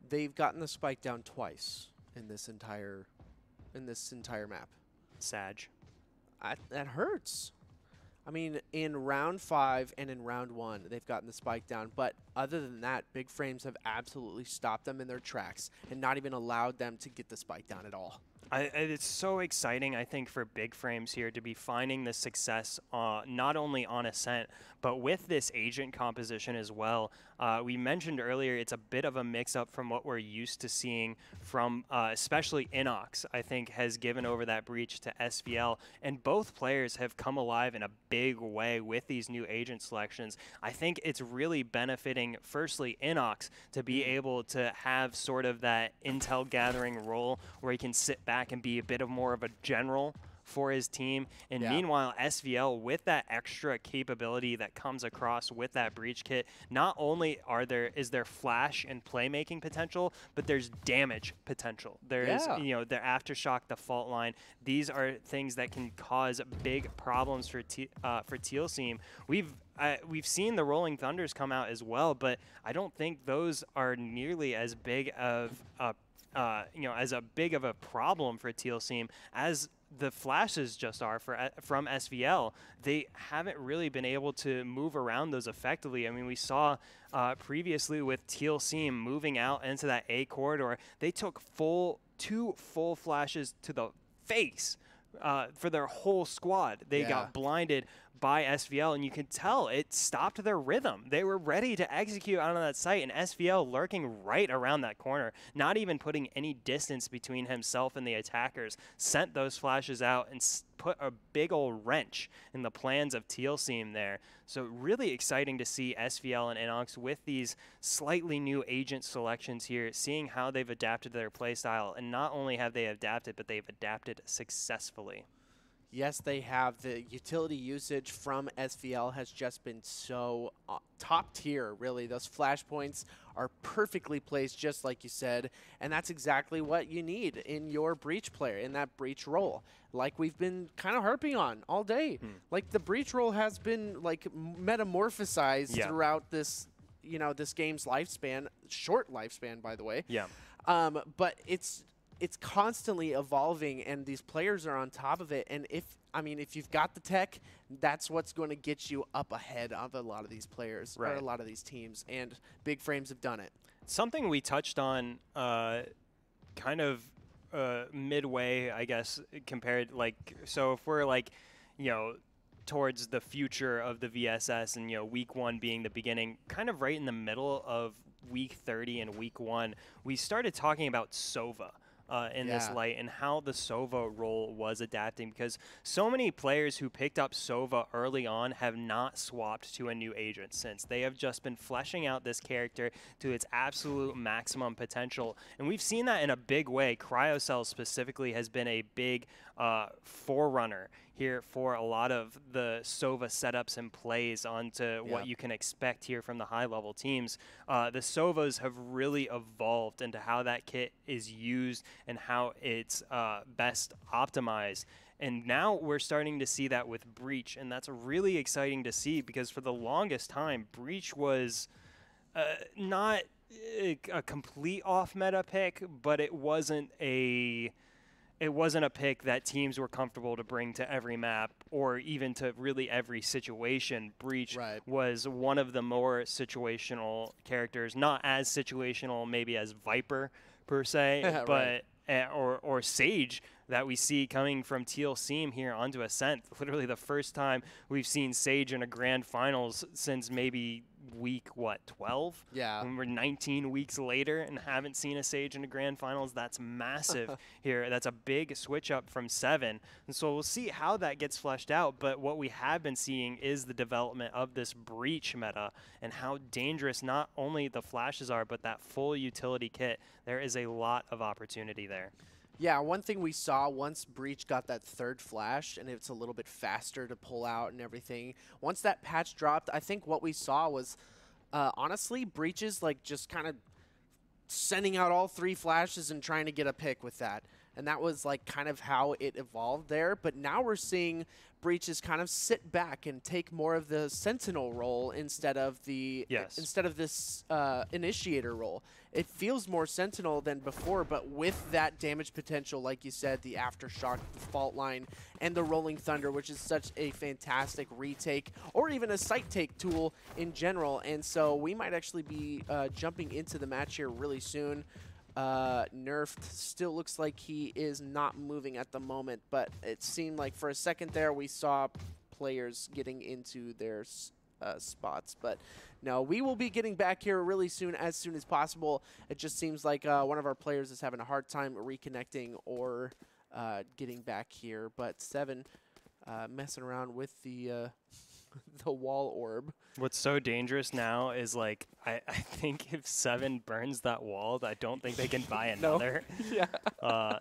They've gotten the spike down twice in this entire map. Sag. That hurts. I mean, in round 5 and in round 1, they've gotten the spike down. But other than that, Big Frames have absolutely stopped them in their tracks and not even allowed them to get the spike down at all. It's so exciting, I think, for Big Frames here to be finding the success not only on Ascent, but with this agent composition as well. We mentioned earlier it's a bit of a mix-up from what we're used to seeing from especially Inox, I think, has given over that breach to SVL, and both players have come alive in a big way with these new agent selections. I think it's really benefiting, firstly, Inox to be able to have sort of that intel gathering role where he can sit back and be a bit of more of a general for his team. And meanwhile, SVL, with that extra capability that comes across with that breach kit, not only is there flash and playmaking potential, but there's damage potential. There's you know, the aftershock, the fault line. These are things that can cause big problems for Teal Team. We've seen the Rolling Thunders come out as well, but I don't think those are nearly as big of as big of a problem for Teal Team as the flashes just are from SVL. They haven't really been able to move around those effectively. I mean, we saw previously with Teal Team moving out into that A corridor, they took 2 full flashes to the face for their whole squad. They got blinded by SVL, and you could tell it stopped their rhythm. They were ready to execute out on that site, and SVL lurking right around that corner, not even putting any distance between himself and the attackers, sent those flashes out and put a big old wrench in the plans of Teal Team there. So really exciting to see SVL and Inox with these slightly new agent selections here, seeing how they've adapted their playstyle, and not only have they adapted, but they've adapted successfully. Yes, they have. The utility usage from SVL has just been so top tier, really. Those flashpoints are perfectly placed, just like you said, and that's exactly what you need in your breach player, in that breach role, like we've been kind of harping on all day. Like, the breach role has been, like, metamorphosized throughout this, you know, this game's lifespan. Short lifespan, by the way. But it's constantly evolving, and these players are on top of it. And if you've got the tech, that's what's going to get you up ahead of a lot of these players, or a lot of these teams. And Big Frames have done it. Something we touched on kind of midway, I guess, compared, like, so if we're, like, you know, towards the future of the VSS, and, you know, week 1 being the beginning, kind of right in the middle of week 30 and week 1, we started talking about Sova. In this light, and how the Sova role was adapting, because so many players who picked up Sova early on have not swapped to a new agent since. They have just been fleshing out this character to its absolute maximum potential, and we've seen that in a big way. Cryocell specifically has been a big forerunner here for a lot of the Sova setups and plays onto what you can expect here from the high-level teams. The Sovas have really evolved into how that kit is used and how it's best optimized. And now we're starting to see that with Breach, and that's really exciting to see, because for the longest time, Breach was not a complete off-meta pick, but it wasn't a pick that teams were comfortable to bring to every map, or even to really every situation. Breach was one of the more situational characters, not as situational maybe as Viper per se, but or Sage that we see coming from Teal Team here onto Ascent. Literally the first time we've seen Sage in a grand finals since maybe week 12? When we're 19 weeks later and haven't seen a Sage in a grand finals. That's massive here. That's a big switch up from 7. And so we'll see how that gets fleshed out. But what we have been seeing is the development of this breach meta, and how dangerous not only the flashes are, but that full utility kit. There is a lot of opportunity there. Yeah, one thing we saw once Breach got that 3rd flash, and it's a little bit faster to pull out and everything, once that patch dropped, I think what we saw was, honestly, Breaches, like, just kind of sending out all 3 flashes and trying to get a pick with that. and that was like kind of how it evolved there. But now we're seeing Breaches kind of sit back and take more of the sentinel role instead of the this initiator role. It feels more sentinel than before, but with that damage potential, like you said, the aftershock, the fault line, and the rolling thunder, which is such a fantastic retake or even a sight take tool in general. And so we might actually be jumping into the match here really soon. Nerfed still looks like he is not moving at the moment, but it seemed like for a second there we saw players getting into their spots. But no, we will be getting back here really soon as possible. It just seems like one of our players is having a hard time reconnecting or getting back here. But Seven messing around with the wall orb. What's so dangerous now is, like, I think if Seven burns that wall, I don't think they can buy another. Yeah.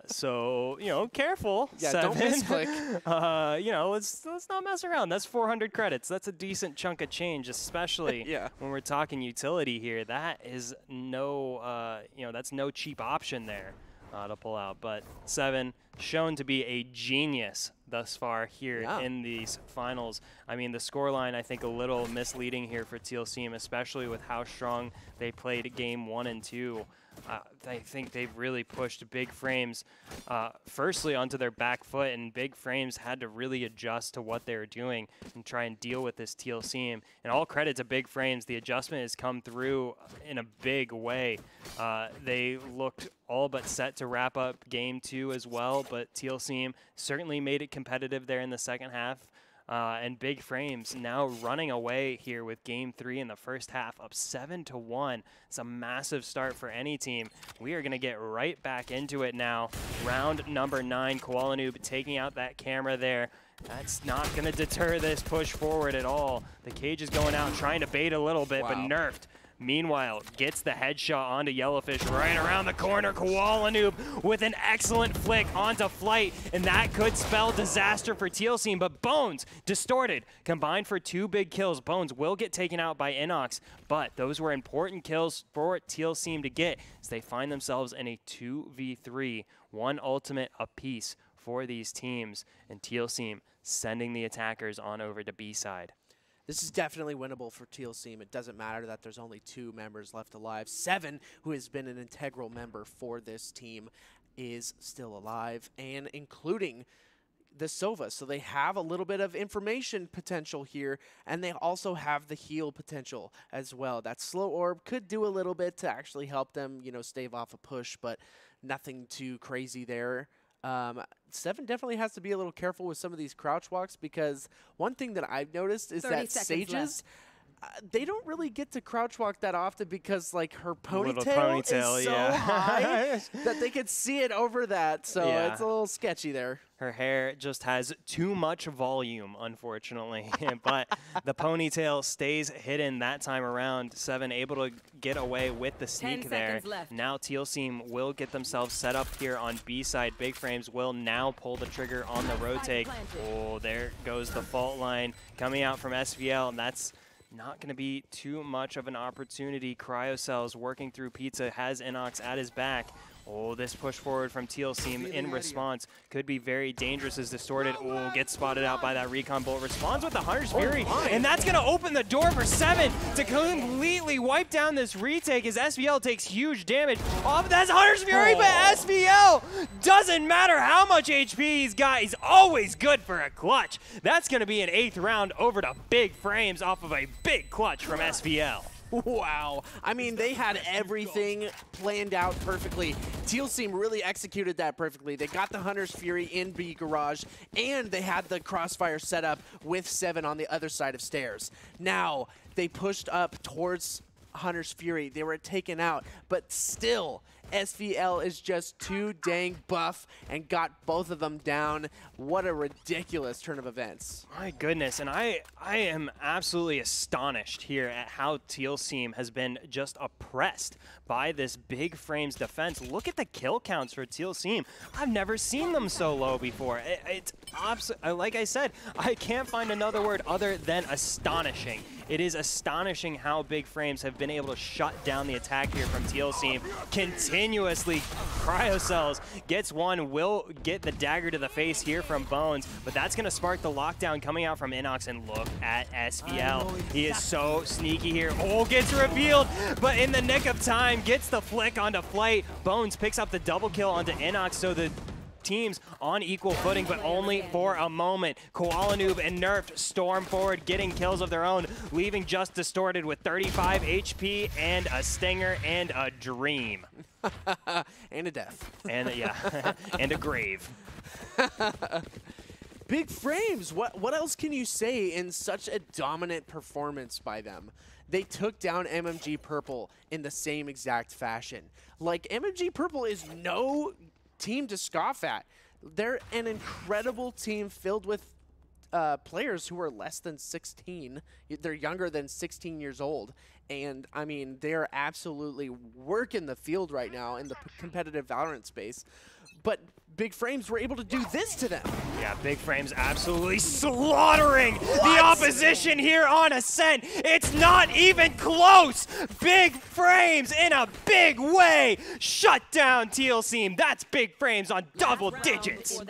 So, you know, careful, yeah, Seven. Don't misclick. You know, let's not mess around. That's 400 credits. That's a decent chunk of change, especially yeah. when we're talking utility here. That is no, you know, that's no cheap option there to pull out. But Seven shown to be a genius thus far here in these finals. I mean, the scoreline, I think, a little misleading here for Teal Team, especially with how strong they played game 1 and 2. I think they've really pushed Big Frames, firstly, onto their back foot, and Big Frames had to really adjust to what they were doing and try and deal with this Teal Team. And all credit to Big Frames, the adjustment has come through in a big way. They looked all but set to wrap up game 2 as well, but Teal Team certainly made it competitive there in the second half. And Big Frames now running away here with game 3 in the first half, up 7-1. It's a massive start for any team. We are going to get right back into it now. Round number 9, Koala Noob taking out that camera there. That's not going to deter this push forward at all. The cage is going out, trying to bait a little bit, but nerfed. Meanwhile, gets the headshot onto Yellowfish right around the corner. Koala Noob with an excellent flick onto Flight, and that could spell disaster for Teal Team. But Bones, distorted, combined for 2 big kills. Bones will get taken out by Inox, but those were important kills for Teal Team to get as they find themselves in a 2v3, 1 ultimate apiece for these teams, and Teal Team sending the attackers on over to B side. This is definitely winnable for Teal Team. It doesn't matter that there's only 2 members left alive. Seven, who has been an integral member for this team, is still alive, and including the Sova. So they have a little bit of information potential here, and they also have the heal potential as well. That slow orb could do a little bit to actually help them, you know, stave off a push, but nothing too crazy there. Seven definitely has to be a little careful with some of these crouch walks, because one thing that I've noticed is that Sages, they don't really get to crouch walk that often because, like, her ponytail is so high that they could see it over that. So it's a little sketchy there. Her hair just has too much volume, unfortunately. But the ponytail stays hidden that time around. Seven able to get away with the sneak there. Now Teal Team will get themselves set up here on B side. Big Frames will now pull the trigger on the rotate. Oh, there goes the fault line coming out from SVL, and that's not going to be too much of an opportunity. Cryocells working through Pizza, has Inox at his back. Oh, this push forward from Teal Team in response could be very dangerous as Distorted. Oh, gets spotted out by that recon bolt. Responds with the Hunter's Fury, and that's going to open the door for Seven to completely wipe down this retake as SVL takes huge damage. Oh, that's Hunter's Fury, but SVL doesn't matter how much HP he's got. He's always good for a clutch. That's going to be an 8th round over to Big Frames off of a big clutch from SVL. Wow. I mean, they had everything planned out perfectly. Teal Team really executed that perfectly. They got the Hunter's Fury in B garage, and they had the crossfire set up with Seven on the other side of stairs. Now, they pushed up towards Hunter's Fury. They were taken out, but still, SVL is just too dang buff and got both of them down. What a ridiculous turn of events. My goodness, and I am absolutely astonished here at how Teal Team has been just oppressed by this Big Frames defense. Look at the kill counts for Teal Team. I've never seen them so low before. It's like I said, I can't find another word other than astonishing. It is astonishing how Big Frames have been able to shut down the attack here from Teal Team. Continue continuously. Cryocells gets one, will get the dagger to the face here from Bones, but that's going to spark the lockdown coming out from Inox, and look at SVL. He is so sneaky here. Oh, gets revealed, but in the nick of time, gets the flick onto Flight. Bones picks up the double kill onto Inox, so the teams on equal footing, but only for a moment. Koala Noob and Nerfed storm forward, getting kills of their own, leaving just Distorted with 35 HP and a Stinger and a Dream. And a death. And yeah, and a grave. Big Frames, what else can you say in such a dominant performance by them? They took down MMG Purple in the same exact fashion. Like, MMG Purple is no team to scoff at. They're an incredible team filled with players who are less than 16. They're younger than 16 years old. And, I mean, they're absolutely working the field right now in the competitive Valorant space. But Big Frames were able to do this to them. Yeah, Big Frames absolutely slaughtering the opposition here on Ascent. It's not even close. Big Frames in a big way. Shut down Teal Seam. That's Big Frames on double digits.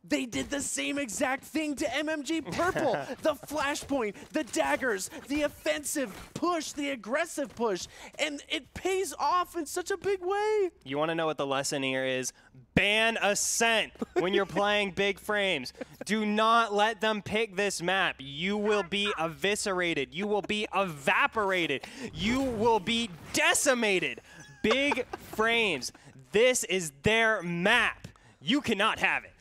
They did the same exact thing to MMG Purple. The flashpoint, the daggers, the offensive push, the aggressive push, and it pays off in such a big way. You want to know what the lesson here is? Ban Ascent when you're playing Big Frames. Do not let them pick this map. You will be eviscerated. You will be evaporated. You will be decimated. Big Frames, this is their map. You cannot have it.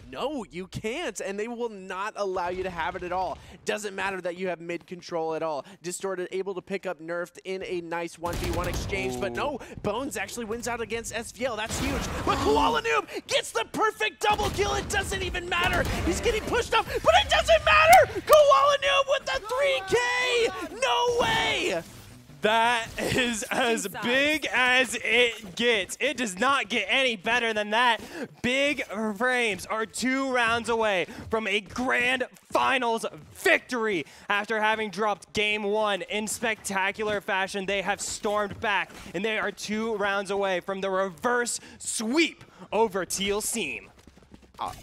No, you can't, and they will not allow you to have it at all. Doesn't matter that you have mid control at all. Distorted able to pick up Nerfed in a nice 1v1 exchange, but no, Bones actually wins out against SVL. That's huge. But Koala Noob gets the perfect double kill. It doesn't even matter. He's getting pushed up, but it doesn't matter. Koala Noob with the 3K. No way. That is as big as it gets. It does not get any better than that. Big Frames are 2 rounds away from a grand finals victory. After having dropped game 1 in spectacular fashion, they have stormed back, and they are 2 rounds away from the reverse sweep over Teal Seam.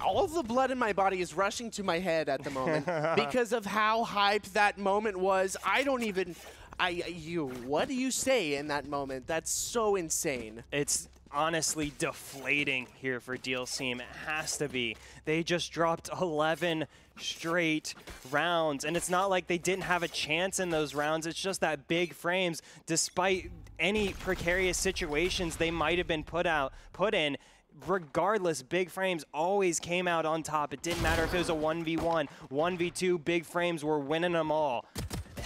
All of the blood in my body is rushing to my head at the moment because of how hyped that moment was. I don't even... what do you say in that moment? That's so insane. It's honestly deflating here for Teal Seam. It has to be. They just dropped 11 straight rounds, and it's not like they didn't have a chance in those rounds. It's just that Big Frames, despite any precarious situations they might have been put in, regardless, Big Frames always came out on top. It didn't matter if it was a 1v1, 1v2, Big Frames were winning them all.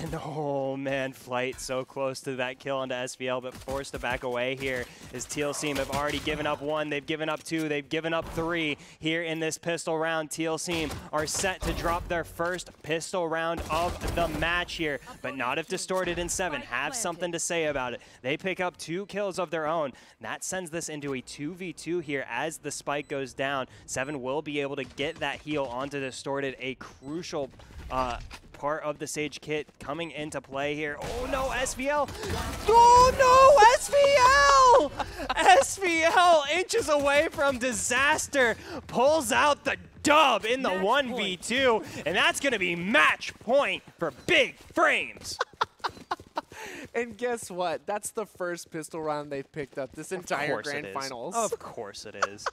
And oh man, Flight so close to that kill onto SVL, but forced to back away here as Teal Seam have already given up 1, they've given up 2, they've given up 3 here in this pistol round. Teal Seam are set to drop their first pistol round of the match here, but not if Distorted and 7 have something to say about it. They pick up 2 kills of their own. That sends this into a 2v2 here as the spike goes down. 7 will be able to get that heal onto Distorted, a crucial part of the Sage kit coming into play here. Oh no, SVL! Oh no, SVL! SVL inches away from disaster, pulls out the dub in the 1v2, and that's gonna be match point for Big Frames. And guess what? That's the first pistol round they've picked up this entire grand finals. Of course it is.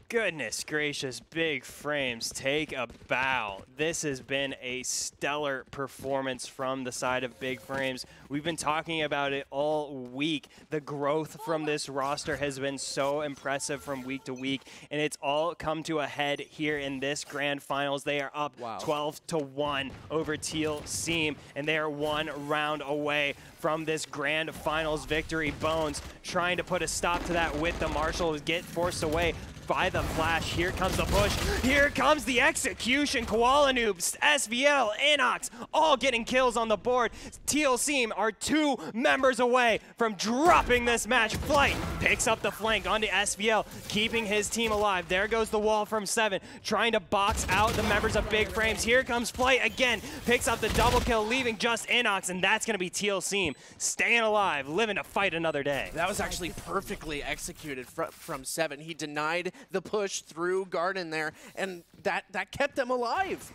Goodness gracious, Big Frames, take a bow. This has been a stellar performance from the side of Big Frames. We've been talking about it all week. The growth from this roster has been so impressive from week to week, and it's all come to a head here in this grand finals. They are up 12-1 over Teal Seam, and they are 1 round away from this grand finals victory. Bones trying to put a stop to that with the Marshall, get forced away. by the flash. Here comes the push. Here comes the execution. Koala Noobs, SVL, Inox, all getting kills on the board. Teal Seam are 2 members away from dropping this match. Flight picks up the flank onto SVL, keeping his team alive. There goes the wall from 7, trying to box out the members of Big Frames. Here comes Flight again, picks up the double kill, leaving just Inox, and that's going to be Teal Seam staying alive, living to fight another day. That was actually perfectly executed from 7. He denied the push through Garden there, and that kept them alive.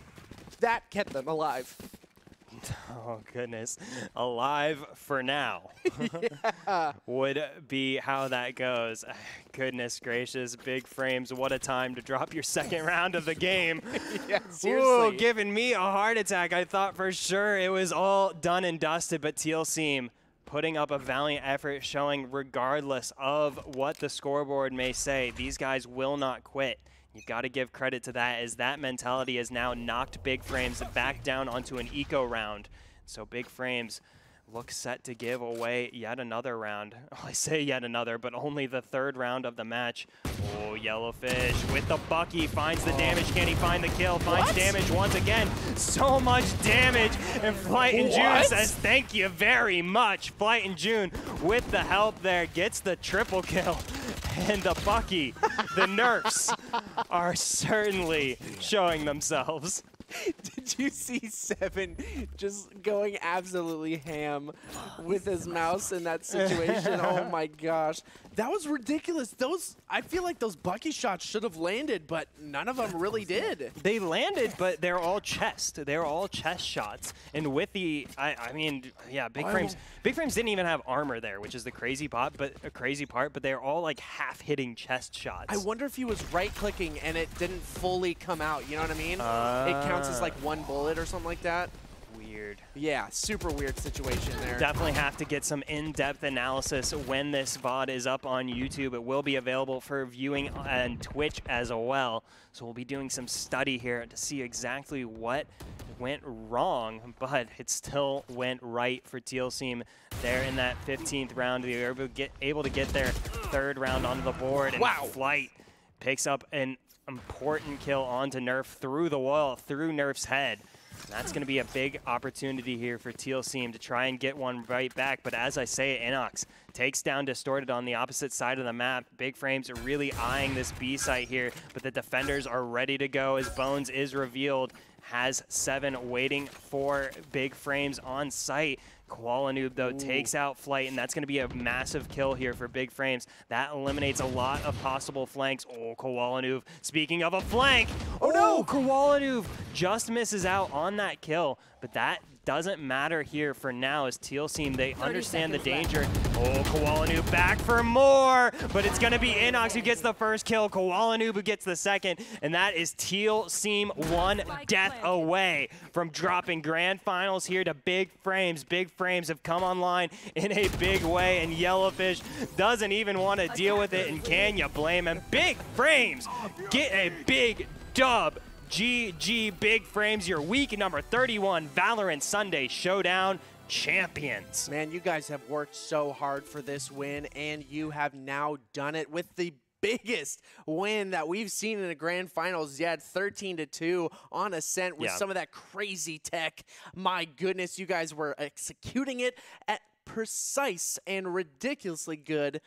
That kept them alive. Oh, goodness. Alive for now would be how that goes. Goodness gracious. Big Frames, what a time to drop your second round of the game. Yeah, seriously. Ooh, giving me a heart attack. I thought for sure it was all done and dusted, but Teal Seam putting up a valiant effort, showing regardless of what the scoreboard may say, these guys will not quit. You've got to give credit to that, as that mentality has now knocked Big Frames back down onto an eco round. So Big Frames look set to give away yet another round. Oh, I say yet another, but only the 3rd round of the match. Oh, Yellowfish with the Bucky finds the damage. Can he find the kill? Finds damage once again. So much damage. And Flight and June says thank you very much. Flight and June with the help there gets the triple kill. And the Bucky, the nerfs, are certainly showing themselves. Did you see 7 just going absolutely ham with his mouse in that situation? Oh my gosh. That was ridiculous. I feel like those Bucky shots should have landed, but none of them really did. They landed, but they're all chest. They're all chest shots. And with the, I mean, yeah, Big Frames didn't even have armor there, which is the crazy part, but they're all like half hitting chest shots. I wonder if he was right-clicking and it didn't fully come out, you know what I mean? It counts as like 1 bullet or something like that. Weird. Yeah, super weird situation there. Definitely have to get some in-depth analysis when this VOD is up on YouTube. It will be available for viewing on Twitch as well. So we'll be doing some study here to see exactly what went wrong, but it still went right for Teal Seam there in that 15th round. They were able to get their 3rd round onto the board, and Flight picks up an important kill onto Nerf through the wall, through Nerf's head. That's going to be a big opportunity here for Teal Seam to try and get one right back. But as I say, Inox takes down Distorted on the opposite side of the map. Big Frames are really eyeing this B site here, but the defenders are ready to go as Bones is revealed. Has 7 waiting for Big Frames on site. Koala Noob, though, takes out Flight, and that's going to be a massive kill here for Big Frames. That eliminates a lot of possible flanks. Oh, Koala Noob. Speaking of a flank, oh no, Koala Noob just misses out on that kill, but that doesn't matter here for now as Teal Seam, they understand the danger. Oh, Koala Noob back for more, but it's going to be Inox who gets the first kill, Koala Noob who gets the second, and that is Teal Seam 1 death away from dropping grand finals here to Big Frames. Big Frames have come online in a big way, and Yellowfish doesn't even want to deal with it, and can you blame him? Big Frames get a big dub. GG Big Frames, your week number 31 Valorant Sunday Showdown champions. Man, you guys have worked so hard for this win, and you have now done it with the biggest win that we've seen in the grand finals yet. 13-2 on Ascent with some of that crazy tech. My goodness, you guys were executing it at precise and ridiculously good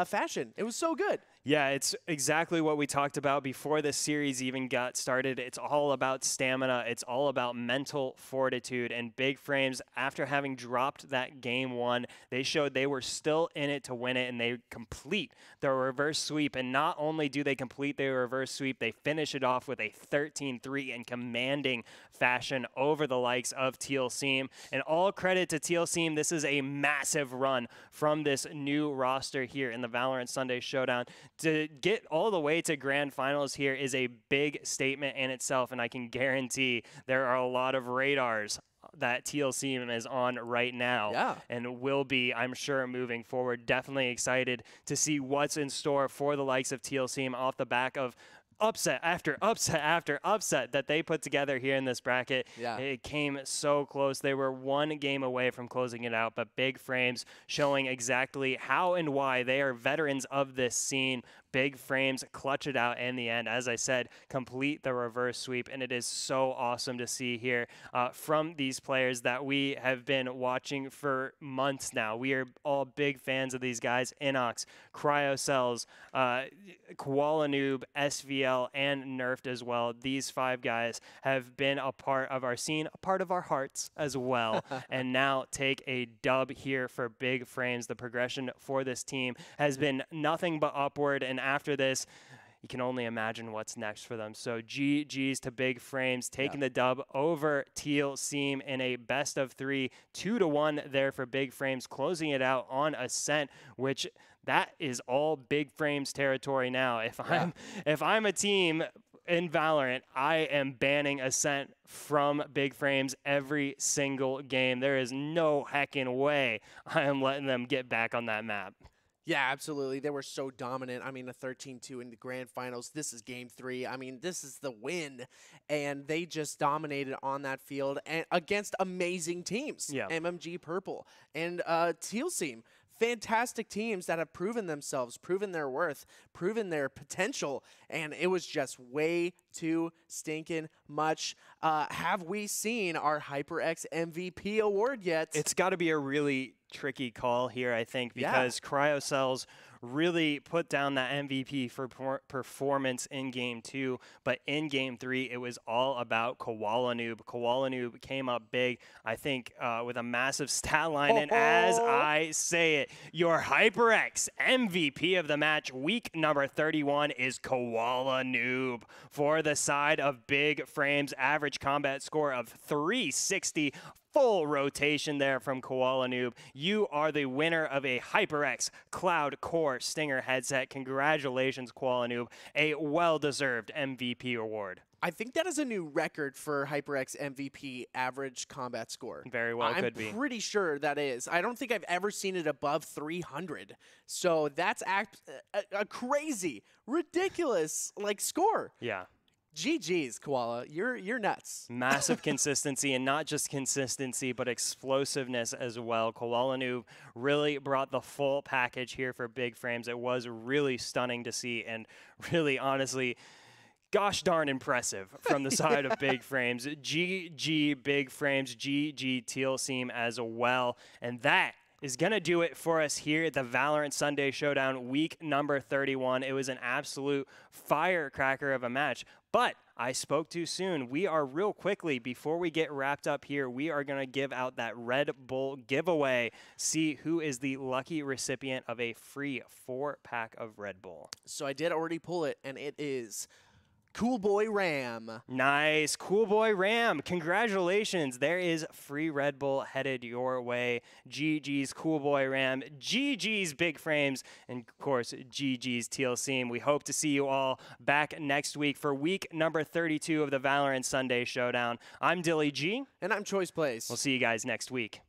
fashion. It was so good. Yeah, it's exactly what we talked about before this series even got started. It's all about stamina. It's all about mental fortitude. And Big Frames, after having dropped that game 1, they showed they were still in it to win it, and they complete the reverse sweep. And not only do they complete their reverse sweep, they finish it off with a 13-3 in commanding fashion over the likes of Teal Seam. And all credit to Teal Seam. This is a massive run from this new roster here in the Valorant Sunday Showdown. To get all the way to grand finals here is a big statement in itself, and I can guarantee there are a lot of radars that Teal Seam is on right now and will be, I'm sure, moving forward. Definitely excited to see what's in store for the likes of Teal Seam off the back of upset after upset after upset that they put together here in this bracket. It came so close. They were 1 game away from closing it out, but Big Frames showing exactly how and why they are veterans of this scene, Big Frames clutch it out in the end. As I said, complete the reverse sweep, and it is so awesome to see here from these players that we have been watching for months now. We are all big fans of these guys: Inox, Cryocells, Koala Noob, SVL, and Nerfed as well. These 5 guys have been a part of our scene, a part of our hearts as well, and now take a dub here for Big Frames. The progression for this team has been nothing but upward, and after this, you can only imagine what's next for them. So GG's to Big Frames, taking the dub over Teal Seam in a best of 3, 2-1 there for Big Frames, closing it out on Ascent, which that is all Big Frames territory now. If I'm a team in Valorant, I am banning Ascent from Big Frames every single game. There is no heckin' way I am letting them get back on that map. Yeah, absolutely. They were so dominant. I mean, a 13-2 in the grand finals. This is game 3. I mean, this is the win. And they just dominated on that field and against amazing teams. Yeah. MMG Purple and Teal Seam. Fantastic teams that have proven themselves, proven their worth, proven their potential, and it was just way too stinking much. Have we seen our HyperX MVP award yet? It's got to be a really tricky call here, I think, because Cryocells really put down that MVP for performance in Game 2, but in Game 3, it was all about Koala Noob. Koala Noob came up big, I think, with a massive stat line, and as I say it, your HyperX MVP of the match, week number 31, is Koala Noob. For the side of Big Frames, average combat score of 360, full rotation there from Koala Noob. You are the winner of a HyperX Cloud Core Stinger headset. Congratulations, Koala Noob. A well-deserved MVP award. I think that is a new record for HyperX MVP average combat score. Very well could be. I'm pretty sure that is. I don't think I've ever seen it above 300. So that's a crazy, ridiculous score. Yeah. GG's, Koala. You're nuts. Massive consistency, and not just consistency, but explosiveness as well. Koala Noob really brought the full package here for Big Frames. It was really stunning to see, and really, honestly, gosh darn impressive from the side of Big Frames. GG Big Frames, GG Teal Seam as well. And that is going to do it for us here at the Valorant Sunday Showdown, week number 31. It was an absolute firecracker of a match, but I spoke too soon. We are real quickly, before we get wrapped up here, we are going to give out that Red Bull giveaway. See who is the lucky recipient of a free 4-pack of Red Bull. So I did already pull it, and it is Cool Boy Ram. Nice. Cool Boy Ram. Congratulations. There is free Red Bull headed your way. GG's Cool Boy Ram. GG's Big Frames. And, of course, GG's Teal Seam. We hope to see you all back next week for week number 32 of the Valorant Sunday Showdown. I'm Dilly G. And I'm Choice Place. We'll see you guys next week.